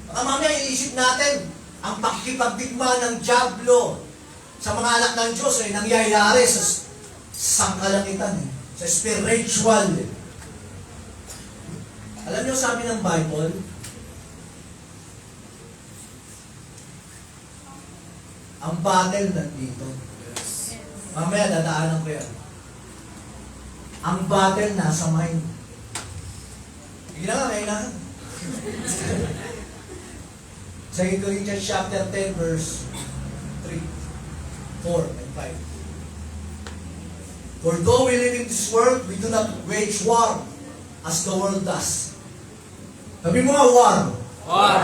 A: Baka mamaya iisip natin, ang pakikipagdigma ng diablo sa mga anak ng Diyos ay nangyayari sa kalangitan, sa spiritual. Alam niyo sabi ng Bible, ang battle nandito.
B: Yes.
A: Mamaya dadaanan ko yan. Ang battle nasa mind. Sige na nga, kailangan. 2 Corinthians chapter 10 verse 3, 4, and 5. For though we live in this world, we do not wage war as the world does. Sabi mo nga, war.
B: War.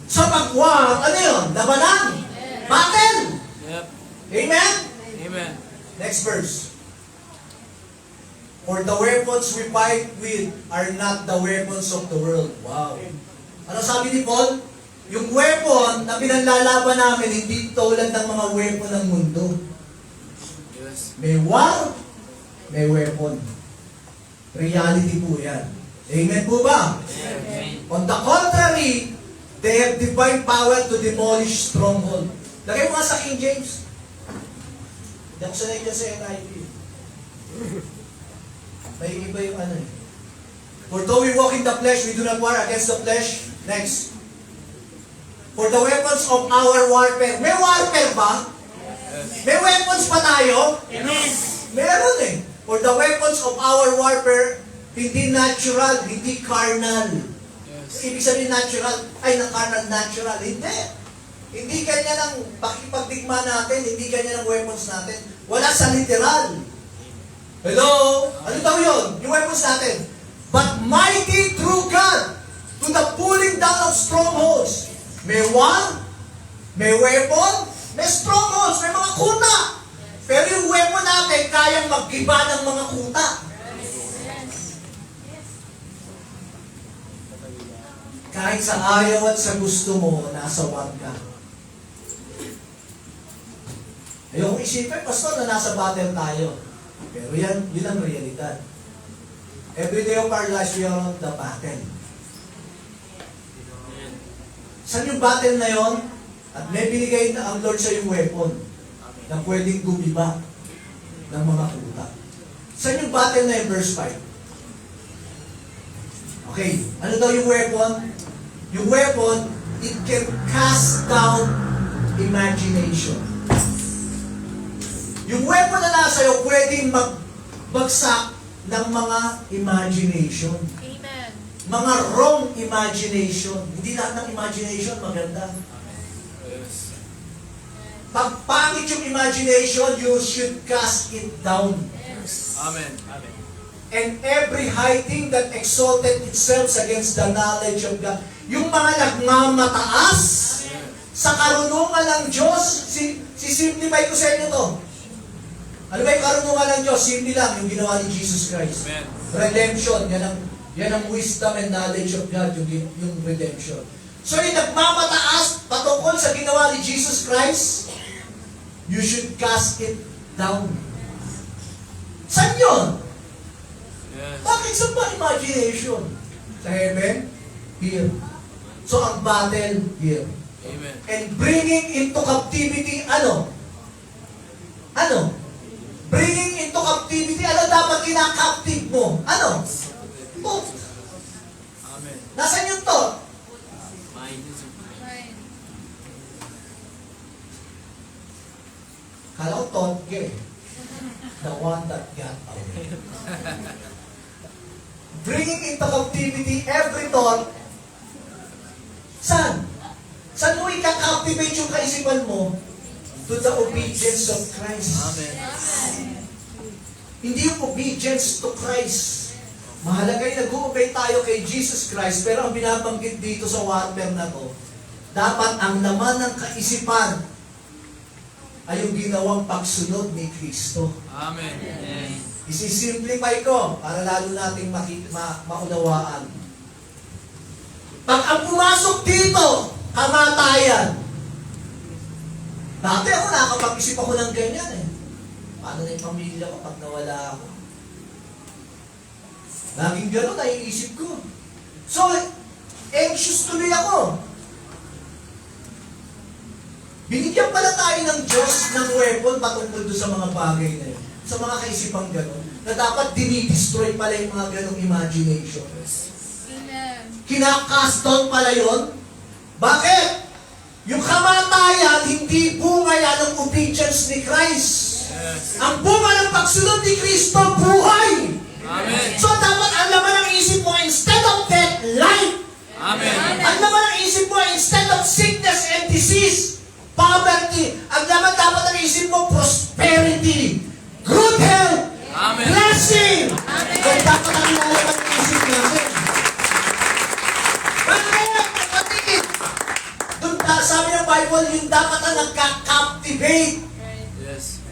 A: So pag war, ano yun? Labanan. Battle.
B: Yep.
A: Amen?
B: Amen.
A: Next verse. For the weapons we fight with are not the weapons of the world. Wow. Ano sabi ni Paul? Yung weapon na pinanlalaban namin, hindi tulad ng mga weapon ng mundo.
B: Yes.
A: May war, may weapon. Reality po yan. Amen po ba?
B: Amen.
A: On the contrary, they have divine power to demolish stronghold. Lagay mo nga sa King James. Hindi ako sanay dyan sa NIV. May iba yung ano eh. For though we walk in the flesh, we do not war against the flesh. Next. For the weapons of our warfare. May warfare ba?
B: Yes.
A: May weapons pa tayo?
C: Amen.
A: Meron eh. For the weapons of our warfare, hindi natural, hindi carnal.
B: Yes.
A: Ibig sabihin natural, ay ng carnal natural. Hindi. Hindi ganyan ang pakipagdigma natin, hindi ganyan ang weapons natin. Wala sa literal. Hello? Ano daw yun? Yung weapons natin. But mighty through God to the pulling down of strongholds. May war, may weapon, may strongholds, may mga kuta. Pero yung weapon natin, kayang mag-iba ng mga kuta. Kahit sa ayaw at sa gusto mo, nasa wag ka. Ayokong isipin, pastor, na nasa battle tayo. Pero yun ang realidad. Every day of our lives, we are on the battle. Saan yung battle na yon? At may binigay na ang Lord sa yung weapon na pwedeng gumiba ng mga kuta. Saan yung battle na yung verse 5? Okay, ano daw yung weapon? Yung weapon, it can cast down imagination. Yung weapon na nasa iyo, pwedeng magbagsak ng mga imagination.
C: Amen.
A: Mga wrong imagination. Hindi lahat ng imagination maganda.
B: Yes.
A: Pag pangit yung imagination, you should cast it down.
C: Yes.
B: Amen. Amen.
A: And every high thing that exalted itself against the knowledge of God. Yung mga nagmamataas sa karunungan ng Diyos, simplify ko sa inyo to. Ano ba yung karunungan ng Diyos? Simple lang, yung ginawa ni Jesus Christ.
B: Amen.
A: Redemption, yan ang wisdom and knowledge of God, yung redemption. So yung nagmamataas patungkol sa ginawa ni Jesus Christ, you should cast it down. Saan yun?
B: Yes.
A: Bakit sa ba imagination? Sa heaven? Here. So ang battle, here.
B: Amen.
A: And bringing into captivity, ano? Ano? Bringing into captivity, ano dapat kinakaptive mo? Ano? Thought.
B: Amen.
A: Nasaan yung thought?
B: Mind.
C: Right.
A: Kala ko thought, gay. The one that got away. Bringing into captivity every thought. Saan? Saan mo i-captivate yung kaisipan mo? To the obedience of Christ.
B: Amen.
A: Hindi yung obedience to Christ. Mahalaga yung nag-obey tayo kay Jesus Christ, pero ang binabanggit dito sa water na to, dapat ang laman ng kaisipan ay yung ginawang pagsunod ni Kristo.
B: Amen.
A: Isi-simplify ko para lalo nating maunawaan. Pag ang pumasok dito, kamatayan. Dati ako nakapag-isip ako ng ganyan eh. Paano na yung pamilya ko pag nawala ako? Laging gano'n na yung isip ko. So, anxious tuloy ako. Binigyan pala tayo ng Diyos ng weapon patungkol doon sa mga bagay na yun. Sa mga kaisipang gano'n. Na dapat dinidestroy pala yung mga gano'ng imagination.
C: Amen.
A: Kinakast down pala yun. Bakit? Yung kamatayan, hindi bunga yan ng obedience ni Christ.
B: Yes.
A: Ang bunga ng pagsunod ni Kristo, buhay.
B: Amen.
A: So dapat ang laman ng isip mo, instead of death, life.
B: Amen.
A: Ang laman ng isip mo, instead of sickness and disease, poverty. Ang laman dapat ng isip mo, prosperity, good health,
B: Amen.
A: blessing. Kaya dapat ang laman ng isip natin. Bakit? Kapatid, doon sabi ng Bible, yung dapat ang nagka-captivate.
B: Yes.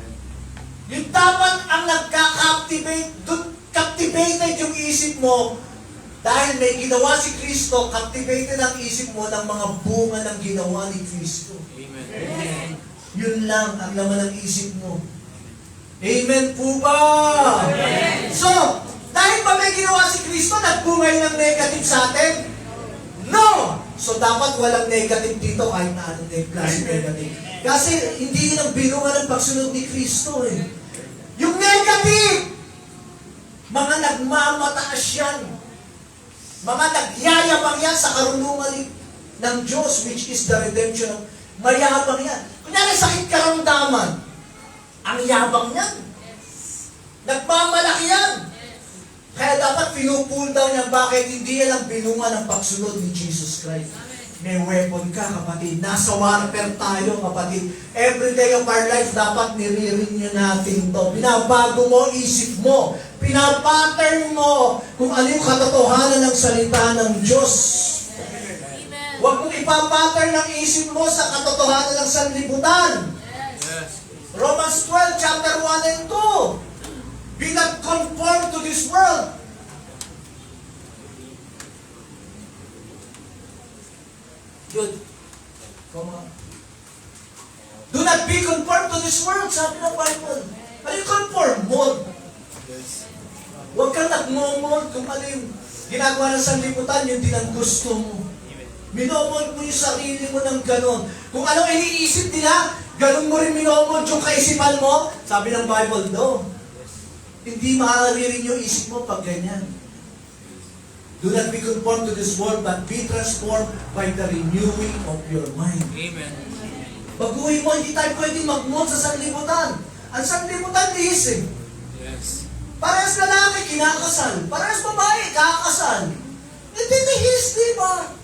A: Yung dapat ang nagka-captivate, doon captivated yung isip mo dahil may ginawa si Kristo, captivated ang isip mo ng mga bunga ng ginawa ni Kristo.
B: Amen.
A: Yun lang ang laman ng isip mo. Amen po ba? Amen. So, dahil ba may ginawa si Kristo, nagbungay ng negative sa atin? No! So, dapat walang negative dito kahit na anong klase negative. Kasi hindi yun ang binunga ng pagsunod ni Kristo eh. Yung negative, mga nagmamataas yan. Mga nagyayabang yan sa karunungan ng Diyos, which is the redemption of mayabang yan. Kunyari sakit karamdaman, ang yabang yan. Nagmamalaki yan. Kaya dapat pinupull down yan. Bakit? Hindi yan ang binunga ng pagsunod ni Jesus Christ. May weapon ka, kapatid. Nasa warfare tayo, kapatid. Every day of our life, dapat nire-renew natin to. Binabago mo, isip mo. Pinapattern mo kung ano yung katotohanan ng salita ng Diyos.
C: Amen.
A: Huwag mong ipapattern ang isip mo sa katotohanan ng sanlibutan.
B: Yes.
A: Romans 12, chapter 1 and 2. Be not conformed to this world. good. Come on. Do not be conformed to this world, sabi ng Bible. Ano yung conform? Mold.
B: Yes.
A: Huwag kang nagmomold kung ano yung ginagawa ng sanlibutan, yun din ang gusto mo. Minomold mo yung sarili mo ng ganon. Kung anong iniisip nila, ganon mo rin minomold yung kaisipan mo. Sabi ng Bible, no. Hindi maaari rin yung isip mo pag ganyan. Do not be conformed to this world, but be transformed by the renewing of your mind.
B: Amen.
A: Baguhin mo, hindi tayo pwedeng mag-mold sa sanlibutan. Ang sanlibutan, lihis eh.
B: Yes.
A: Parehas lalaki, kinakasal. Parehas babae, kakasal. Hindi lihis, di ba?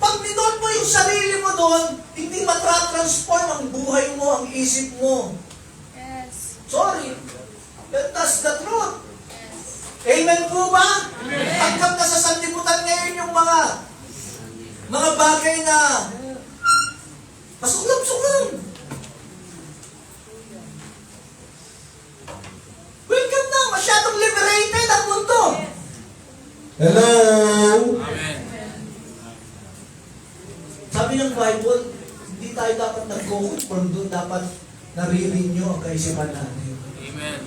A: Pag minod mo yung sarili mo doon, hindi matratransform ang buhay mo, ang isip mo.
C: Yes.
A: Sorry. But that's the truth.
C: Yes.
A: Amen po ba? Hanggang na sa sanlibutan ngayon yung mga bagay na masuklap-suklap. Welcome na, masyadong liberated ang mundo. Hello?
B: Amen.
A: Sabi ng Bible, hindi tayo dapat nag-conform doon, dapat nare-renew ang kaisipan natin.
B: Amen.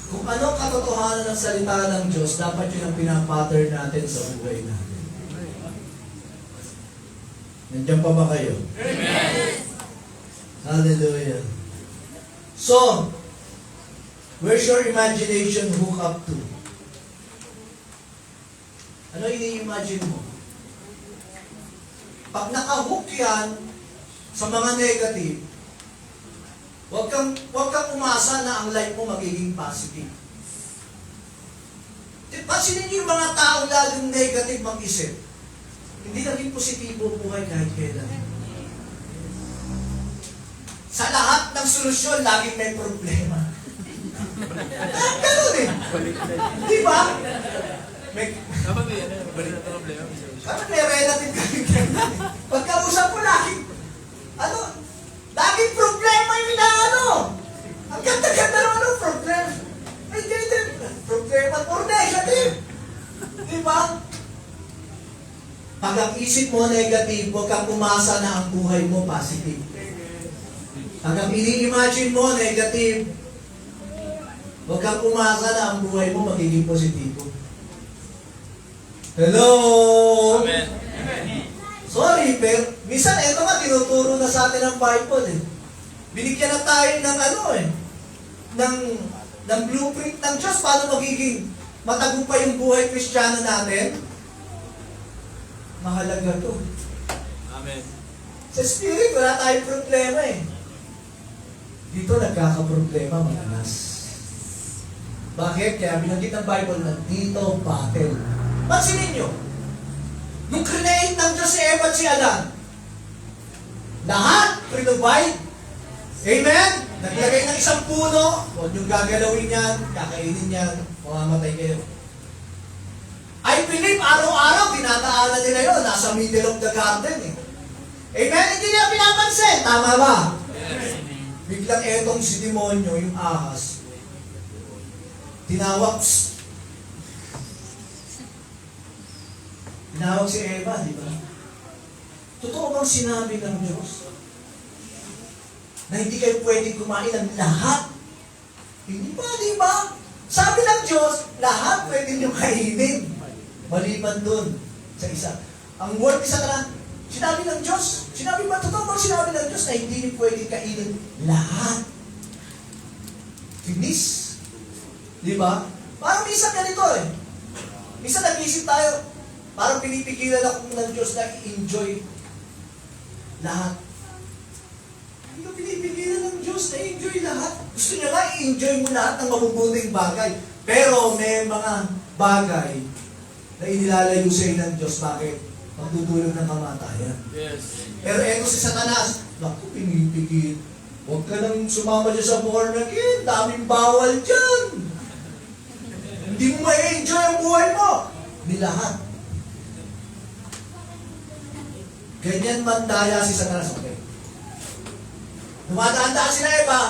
A: Kung ano katotohanan ng salita ng Diyos, dapat yun ang pinapattern natin sa buhay natin. Nandiyan pa ba kayo?
B: Amen.
A: Hallelujah. So, where's your imagination hook up to? Ano ini-imagine mo? Pag nakahook yan sa mga negative, huwag kang umasa na ang life mo magiging positive. Pansinin niyo yung mga tao laging negative mag-isip. Hindi naging positibo ang buhay kahit kailan. Sa lahat ng solusyon, laging may problema. Ganun eh. Di ba?
B: Dapat may balik na problema.
A: Parang may relative kami ganun. Pagkausap mo laging, laging problema yung inaano. Ang ganda-ganda naman ng problema. Ay, hindi. Problema or negative. Di ba? Pag ang isip mo negative, huwag kang umasa na ang buhay mo positive. Pag ang ini-imagine mo negative, huwag kang umasa na ang buhay mo magiging positibo. Hello?
B: Amen.
A: Sorry, pero minsan ito nga tinuturo na sa atin ng Bible eh. Binigyan na tayo ng blueprint ng Diyos paano magiging matagumpay yung buhay Kristiyano natin. Mahalaga to.
B: Amen.
A: Sa spirit, wala tayong problema eh. Dito nagkakaproblema madalas. Bakit? Kaya binanggit ng Bible na dito battle. Pansinin nyo, nung create ng Diyos si Eva at si Adan, lahat provide. Amen? Naglagay ng isang puno, huwag niyong gagalawin yan, kakainin yan, mamamatay kayo. I believe araw-araw, tinataanan nila yun, nasa middle of the garden eh. Amen? Hindi nila pinapansin, tama ba?
B: Yes.
A: Biglang etong si demonyo, yung ahas, tinawag si Eva, di ba? Totoo bang sinabi ng Diyos na hindi kayo pwede kumain ng lahat? Hindi ba, di ba? Sabi ng Diyos, lahat pwede nyo kainin. Maliban dun sa isa. Ang word isa na, sinabi ng Diyos, totoo bang sinabi ng Diyos na hindi nyo pwede kainin lahat? Finish. Di ba? Parang minsan ganito eh. Minsan nag-isip tayo, parang pinipigilan ako ng Diyos na i-enjoy lahat. Hindi ko pinipigilan ng Diyos na i-enjoy lahat. Gusto niya nga i-enjoy mo lahat ng mabubuting bagay. Pero may mga bagay na inilalayo sa ng Diyos. Bakit? Magdudulog ng kamatayan.
B: Yes.
A: Pero eto si Satanas, naku, pinipigil. Huwag ka nang sumama dyan sa born again. Daming bawal dyan. Hindi mo ma-enjoy ang buhay mo. Ni lahat. Ganyan man daya si Satanas. Okay. Dumadaan-daan sila Eva.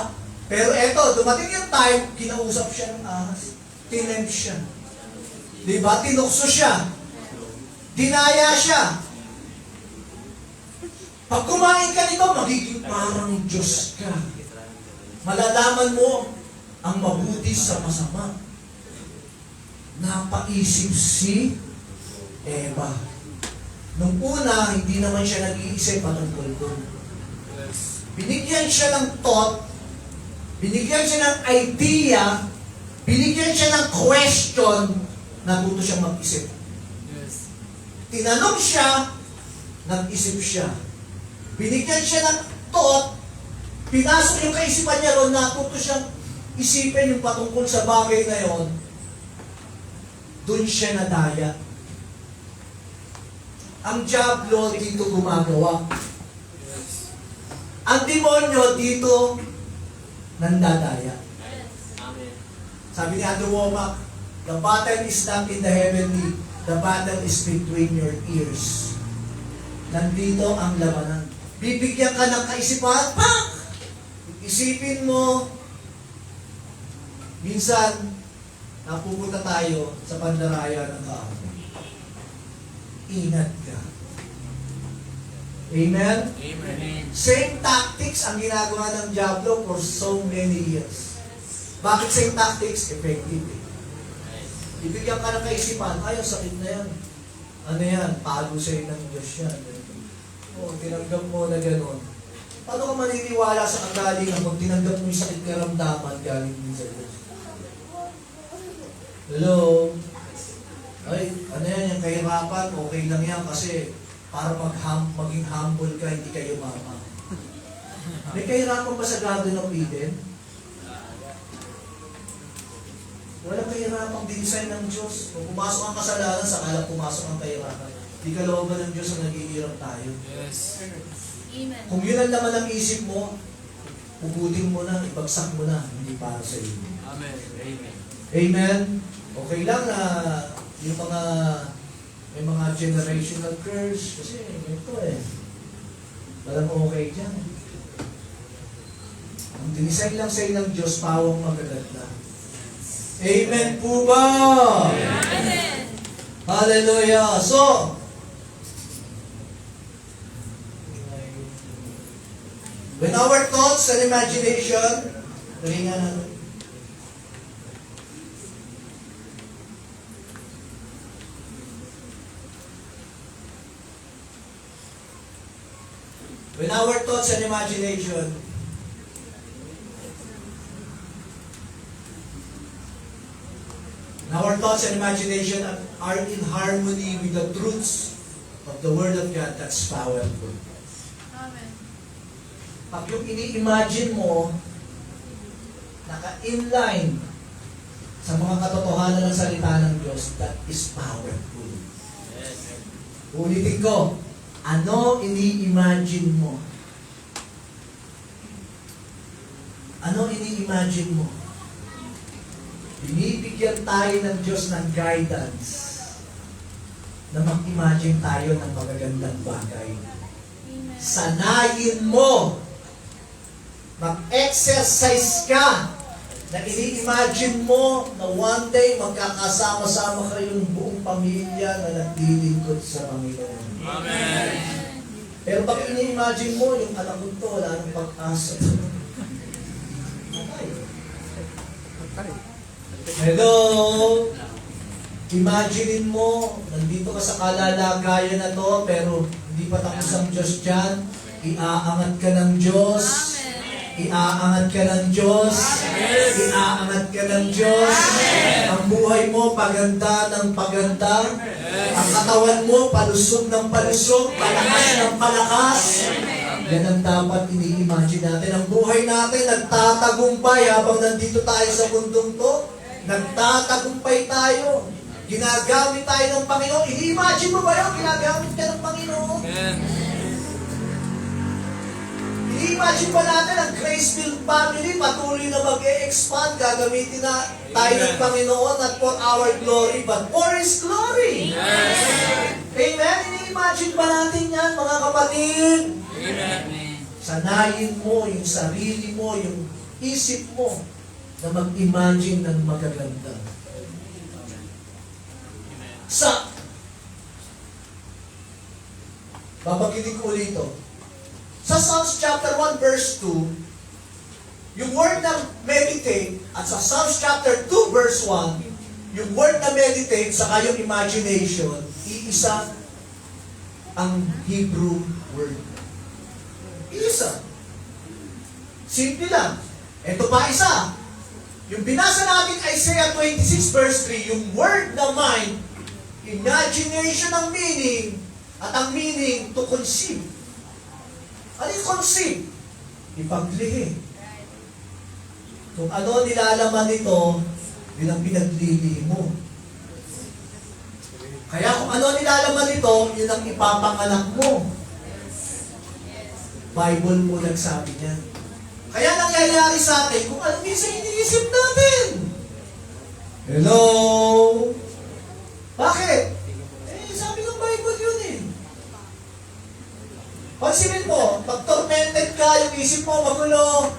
A: Pero eto, dumating yung time, kinausap siya ng ahas. Tinend siya. Diba? Tinukso siya. Dinaya siya. Pag kumain ka nito, magiging parang Diyos ka. Malalaman mo ang mabuti sa masama. Napaisip si Eva. Nung una, hindi naman siya nag-iisip patungkol doon. Binigyan siya ng thought, binigyan siya ng idea, binigyan siya ng question, natuto siyang mag-isip.
B: Yes.
A: Tinanong siya, nag-isip siya. Binigyan siya ng thought, pinasok yung kaisipan niya ron, natuto siyang isipin yung patungkol sa bagay na yon. Doon siya nadaya. Ang diablo dito gumagawa. Ang demonyo dito nandadaya. Sabi ni Andrew Womack, the battle is not in the heavenly, the battle is between your ears. Nandito ang labanan. Bibigyan ka ng kaisipan, pak! Isipin mo, minsan, napupunta tayo sa pandaraya ng kaaway. Ingat ka. Amen?
B: Amen.
A: Same tactics ang ginagawa ng Diablo for so many years. Bakit same tactics? Effective eh. Ibigyan ka ng kaisipan, ay, sakit na yan. Ano yan? Palo sa'yo ng Diyos yan. O, tinanggap mo na gano'n. Paano ka maniniwala sa kagalingan pag tinanggap mo yung sakit na ramdaman galing din sa Diyos? Hello? Ay, ano yan, yung kahirapan, okay lang yan kasi para maging humble ka, hindi ka yumaman. May kahirapan ba sa Garden of Eden? Walang kahirapang design ng Diyos. Kung pumasok ang kasalanan, sakala pumasok ang kahirapan. Di kalooban ng Diyos ang naghihirap tayo.
B: Yes.
C: Amen.
A: Kung yun ang laman ng isip mo, pugutin mo na, ibagsak mo na, hindi para sa iyo.
B: Amen. Amen.
A: Amen? Okay lang na yung may mga generational curse, kasi ito walang okay dyan. Ang dinisign lang sa'yo ng Diyos, pawang magaganda. Amen po ba?
C: Amen.
A: Hallelujah! So, when our thoughts and imagination, galingan natin. When our thoughts and imagination are in harmony with the truths of the Word of God, that's powerful.
C: Amen.
A: Pag yung ini-imagine mo, naka-inline sa mga katotohanan ng salita ng Diyos, that is powerful. Ulitin ko, ano ini-imagine mo? Ano ini-imagine mo? Binibigyan tayo ng Diyos ng guidance na mag-imagine tayo ng magagandang bagay.
C: Amen.
A: Sanayin mo, mag-exercise ka, na ini-imagine mo na one day magkakasama-sama kayong buong pamilya na naglilingkod sa Panginoon.
B: Amen.
A: Pero pag ini-imagine mo, yung anak ko to, wala nang pag-asa. Hello? Imaginein mo, nandito ka sa kalalagayan na to, pero hindi pa tapos ang Diyos dyan. Iaangat ka ng Diyos.
C: Amen.
A: Iaangat ka ng Diyos. Iaangat ka ng Diyos. Ang buhay mo, paganda ng paganda. Ang katawan mo, palusog ng palusog, palakas ng palakas. Yan ang dapat ini-imagine natin. Ang buhay natin, nagtatagumpay habang nandito tayo sa mundong to. Nagtatagumpay tayo. Ginagamit tayo ng Panginoon. I-imagine mo ba yun? Ginagamit ka ng Panginoon.
B: Amen.
A: I-imagine ba natin ang Grace-filled family patuloy na mag-e-expand, gagamitin na tayo ng Panginoon at for our glory, but for His glory. Amen? I-imagine ba natin yan, mga kapatid?
B: Amen.
A: Sanayin mo yung sarili mo, yung isip mo, na mag-imagine ng magaganda. Babanggitin ko ulit ito. sa Psalms chapter 1 verse 2, yung word na meditate, at sa Psalms chapter 2 verse 1, yung word na meditate, saka yung imagination, iisa ang Hebrew word. Iisa. Simple lang. Ito pa isa. Yung binasa natin Isaiah 26 verse 3, yung word na mind, imagination ang meaning, at ang meaning to conceive. Ano yung conceive? Ipaglihi. Kung ano nilalaman nito, yun ang pinaglilihi mo. Kaya kung ano nilalaman nito, yun ang ipapanganak mo. Bible mo nagsabi niya. Kaya nangyayari sa atin kung ano minsan iniisip natin. Hello? Bakit? Sabi ng Bible yun eh. Pansinin mo, pag tormented ka, yung isip mo magulo,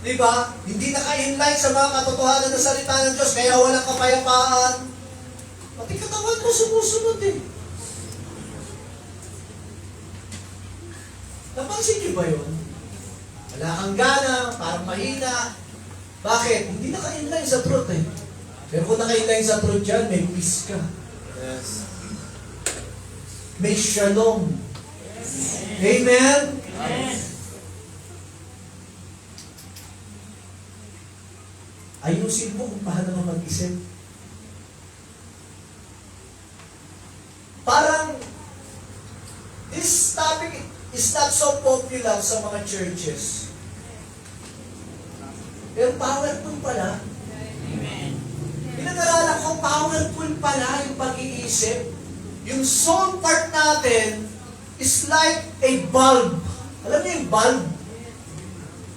A: di ba? Hindi naka-inline sa mga katotohanan ng salita ng Diyos, kaya walang kapayapaan. Pati katawan mo sumusunod eh. Napansin niyo ba yun? Wala kang gana, parang mahina. Bakit? Hindi naka-inline sa truth eh. Pero kung naka-inline sa truth yan, may peace ka.
B: Yes.
A: May shalom. Amen? Ayusin mo kung paano ka mag-isip. Parang, this topic is not so popular sa mga churches. Pero powerful pala. Pinag-aralan ko, powerful pala yung pag-iisip. Yung soul part natin is like a bulb. Alam niyo yung bulb?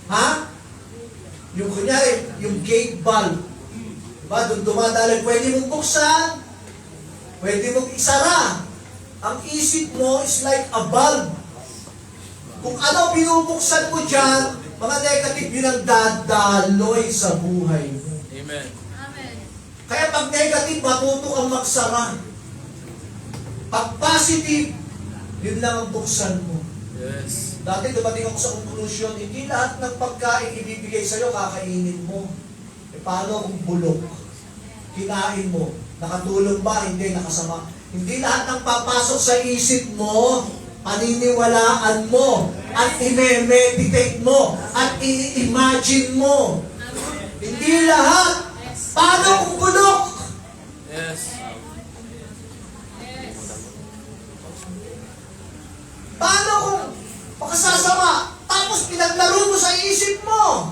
A: Ha? Yung kunyari, yung gate bulb. Diba? Doon dumadalag, pwede mong buksan, pwede mong isara. Ang isip mo is like a bulb. Kung ano binubuksan mo dyan, mga negative, yun ang dadaloy sa buhay mo.
B: Amen.
C: Amen.
A: Kaya pag negative, matuto kang magsara. Pag positive, yun lang ang buksan mo.
B: Yes.
A: Dati dumating ako sa conclusion, hindi lahat ng pagkain ibibigay sa'yo, kakainin mo. E paano kung bulok? Kinain mo. Nakatulong ba? Hindi, nakasama. Hindi lahat ng papasok sa isip mo, paniniwalaan mo, at i-meditate mo, at i-imagine mo. Hindi lahat. Paano kung bulok?
B: Yes.
A: Paano kung makasasama, tapos pinaglaro mo sa isip mo?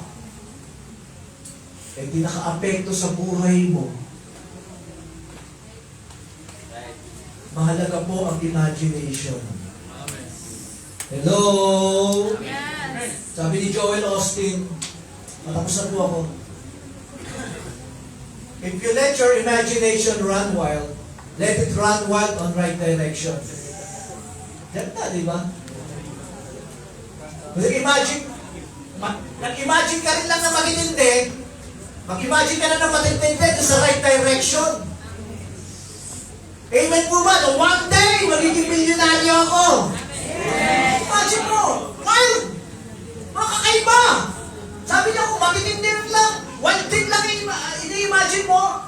A: Eh, di naka-apekto sa buhay mo. Mahalaga po ang imagination.
B: Amen.
A: Hello?
C: Yes.
A: Sabi ni Joel Austin, matapos na po ako. If you let your imagination run wild, let it run wild on right direction. Ganda, di ba? Nag-imagine ka rin lang na matitindi, mag-imagine ka na na matitindi sa right direction. Amen po ba? No, one day, magiging milyonaryo ako. Imagine mo, wild! Makakaiba! Sabi niya kung matitindi lang, one thing lang ini-imagine mo,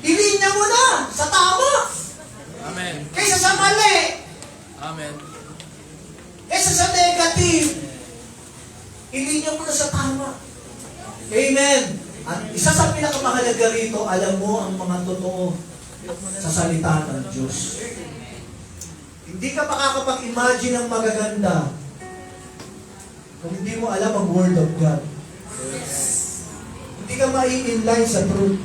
A: ilinya mo na sa tama.
B: Amen.
A: Kaysa sa mali,
B: Amen.
A: kaysa sa negative, ilinya mo na sa tama. Amen. At isa sa pinakamahalaga rito, alam mo ang mga totoo sa salita ng Diyos. Hindi ka makakapag-imagine ng magaganda kung hindi mo alam ang Word of God. Hindi ka mai-inline sa truth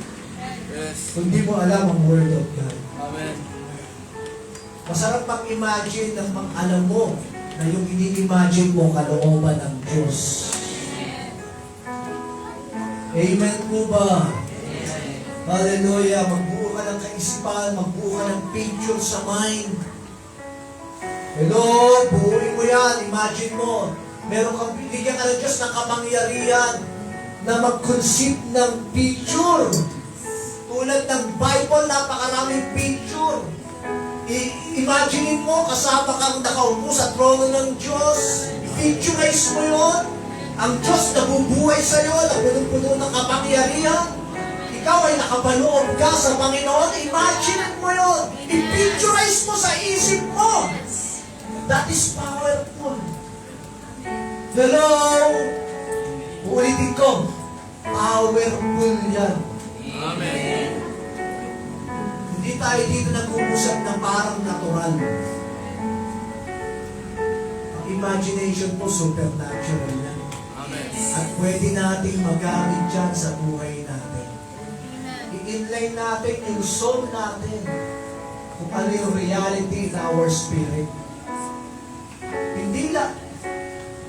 B: Yes.
A: kung hindi mo alam ang Word of God.
B: Amen.
A: Masarap mag-imagine ng alam mo na yung ini-imagine mo kalooban ng Diyos. Amen po ba? Hallelujah. Magbuo ka ng kaisipan, magbuo ka ng picture sa mind. Hello, buuin mo yan. Imagine mo. Meron kang bigyan ka ng Diyos ng kapangyarihan na mag-conceive ng picture. Tulad ng Bible, napakaraming picture. Imagine mo, kasama kang nakaupo sa trono ng Diyos. I-visualize mo yun. Ang Diyos na bubuhay sa'yo, na punong-puno ng kapangyarihan. Ikaw ay nakapaloob ka sa Panginoon. Imagine mo yun. I-visualize mo sa isip mo. That is powerful. Hello? Uulitin ko. Powerful yan.
B: Amen.
A: Hindi tayo dito nag-uusap na parang natural. Ang imagination mo, supernatural yan.
B: Amen.
A: At pwede nating magamit dyan sa buhay natin. I-inline natin yung soul natin kung ano yung reality in our spirit. Hindi lang.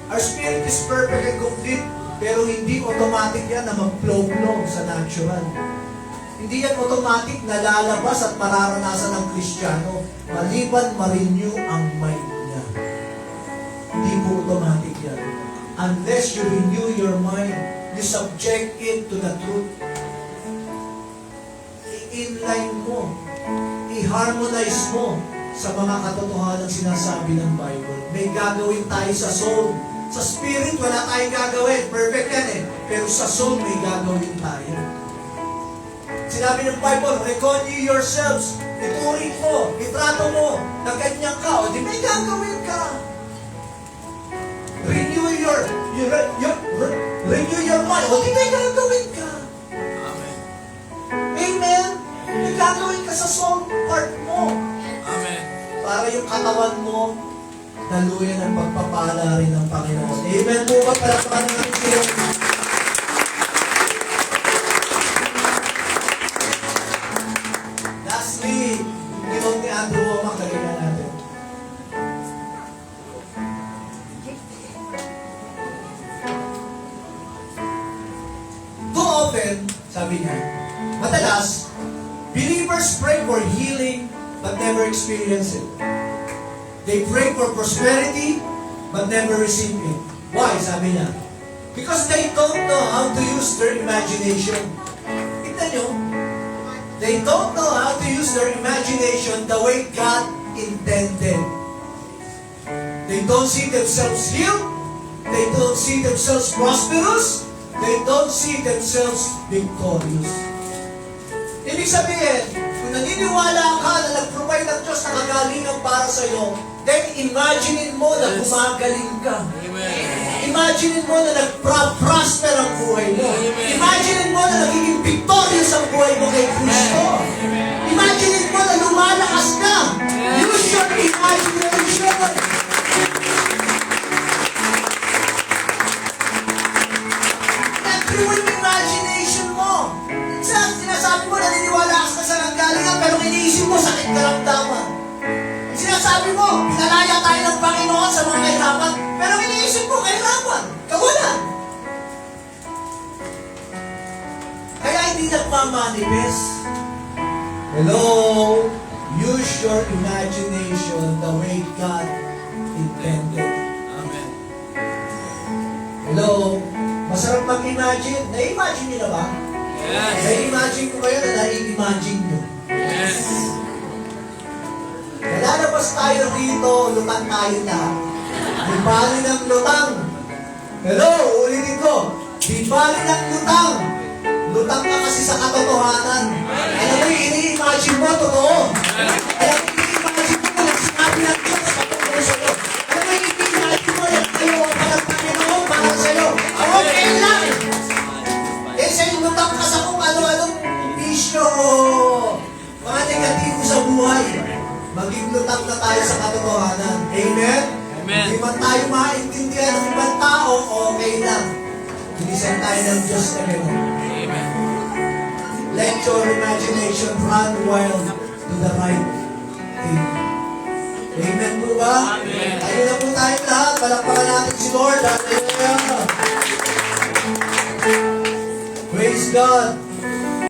A: Our spirit is perfect and complete, pero hindi automatic yan na mag-flow-flow sa natural. Hindi yan automatic na lalabas at mararanasan ng Kristiyano maliban ma-renew ang mind niya. Hindi po automatic yan. Unless you renew your mind, you subject it to the truth. I-inline mo, i-harmonize mo sa mga katotohanan sinasabi ng Bible. May gagawin tayo sa soul. Sa spirit, wala tayong gagawin. Perfect yan eh. Pero sa soul, may gagawin tayo. Sinabi ng Bible, reckon ye yourselves. Ituring mo, itrato mo, na ganyan ka. O di may gagawin ka. Renew your mind. O di may gagawin ka.
B: Amen.
A: Amen? May gagawin ka sa soul part mo.
B: Amen.
A: Para yung katawan mo, daluyan ang pagpapala rin ng Panginoon. Amen po ba? Palakpakan natin siya. Lastly, ginawa ni Andrew Woma, kailan natin. Too often, sabi niya, madalas, believers pray for healing but never experience it. They pray for prosperity, but never receive it. Why? Sabi niya. Because they don't know how to use their imagination. Tignan nyo. They don't know how to use their imagination the way God intended. They don't see themselves healed. They don't see themselves prosperous. They don't see themselves victorious. Ibig sabihin, kung naniniwala ka na nag-provide ng Diyos na kagalingan para sa iyo, then imagine mo na gumagaling ka.
B: Amen.
A: Imagine mo na nag-prosper ang buhay mo. Imagine mo na nagiging victorious ang buhay mo kay Kristo. Imagine mo na lumalakas ka. Use your imagination. Everyone yung imagination mo. Minsan, sinasabi mo, naniniwala ka sa nanggalingan, pero iniisip mo, sakit karamdaman. Sinasabi mo, pinalaya tayo ng Panginoon sa mga kahirapan, pero iniisip mo, kahirapan, kawalan. Kaya hindi nagmamanifest. Hello? Use your imagination the way God intended.
B: Amen.
A: Hello? Masarap mag-imagine. Na-imagine niyo na ba?
B: Yes.
A: Na-imagine ko kayo na na-imagine nyo.
B: Yes.
A: Lalabas tayo rito, lutang tayo lahat. Di bali ng lutang. Hello, ulitin ko. Di bali ng lutang. Lutang ka kasi sa katotohanan. Alam mo yung ini-imagine mo, totoo. Alam mo yung ini-imagine mo, sinabi ng Diyos sa pagkakas sa'yo. Alam mo yung ini-imagine mo, yung kayo ang parang Panginoon para sa'yo. Okay lang. Eh, sa'yo lutang ka sa kung ano-anong bisyo o mga negatibo sa buhay. Maging lutang na tayo sa katotohanan. Amen?
B: Amen.
A: Hindi man tayo maintindihan ng ibang tao, okay lang. Binisan tayo ng Diyos na gano'n.
B: Amen.
A: Let your imagination run wild to the right thing. Amen po ba?
B: Amen.
A: Tayo na po tayo lahat. Palakpakan natin si Lord. Hallelujah. Praise God.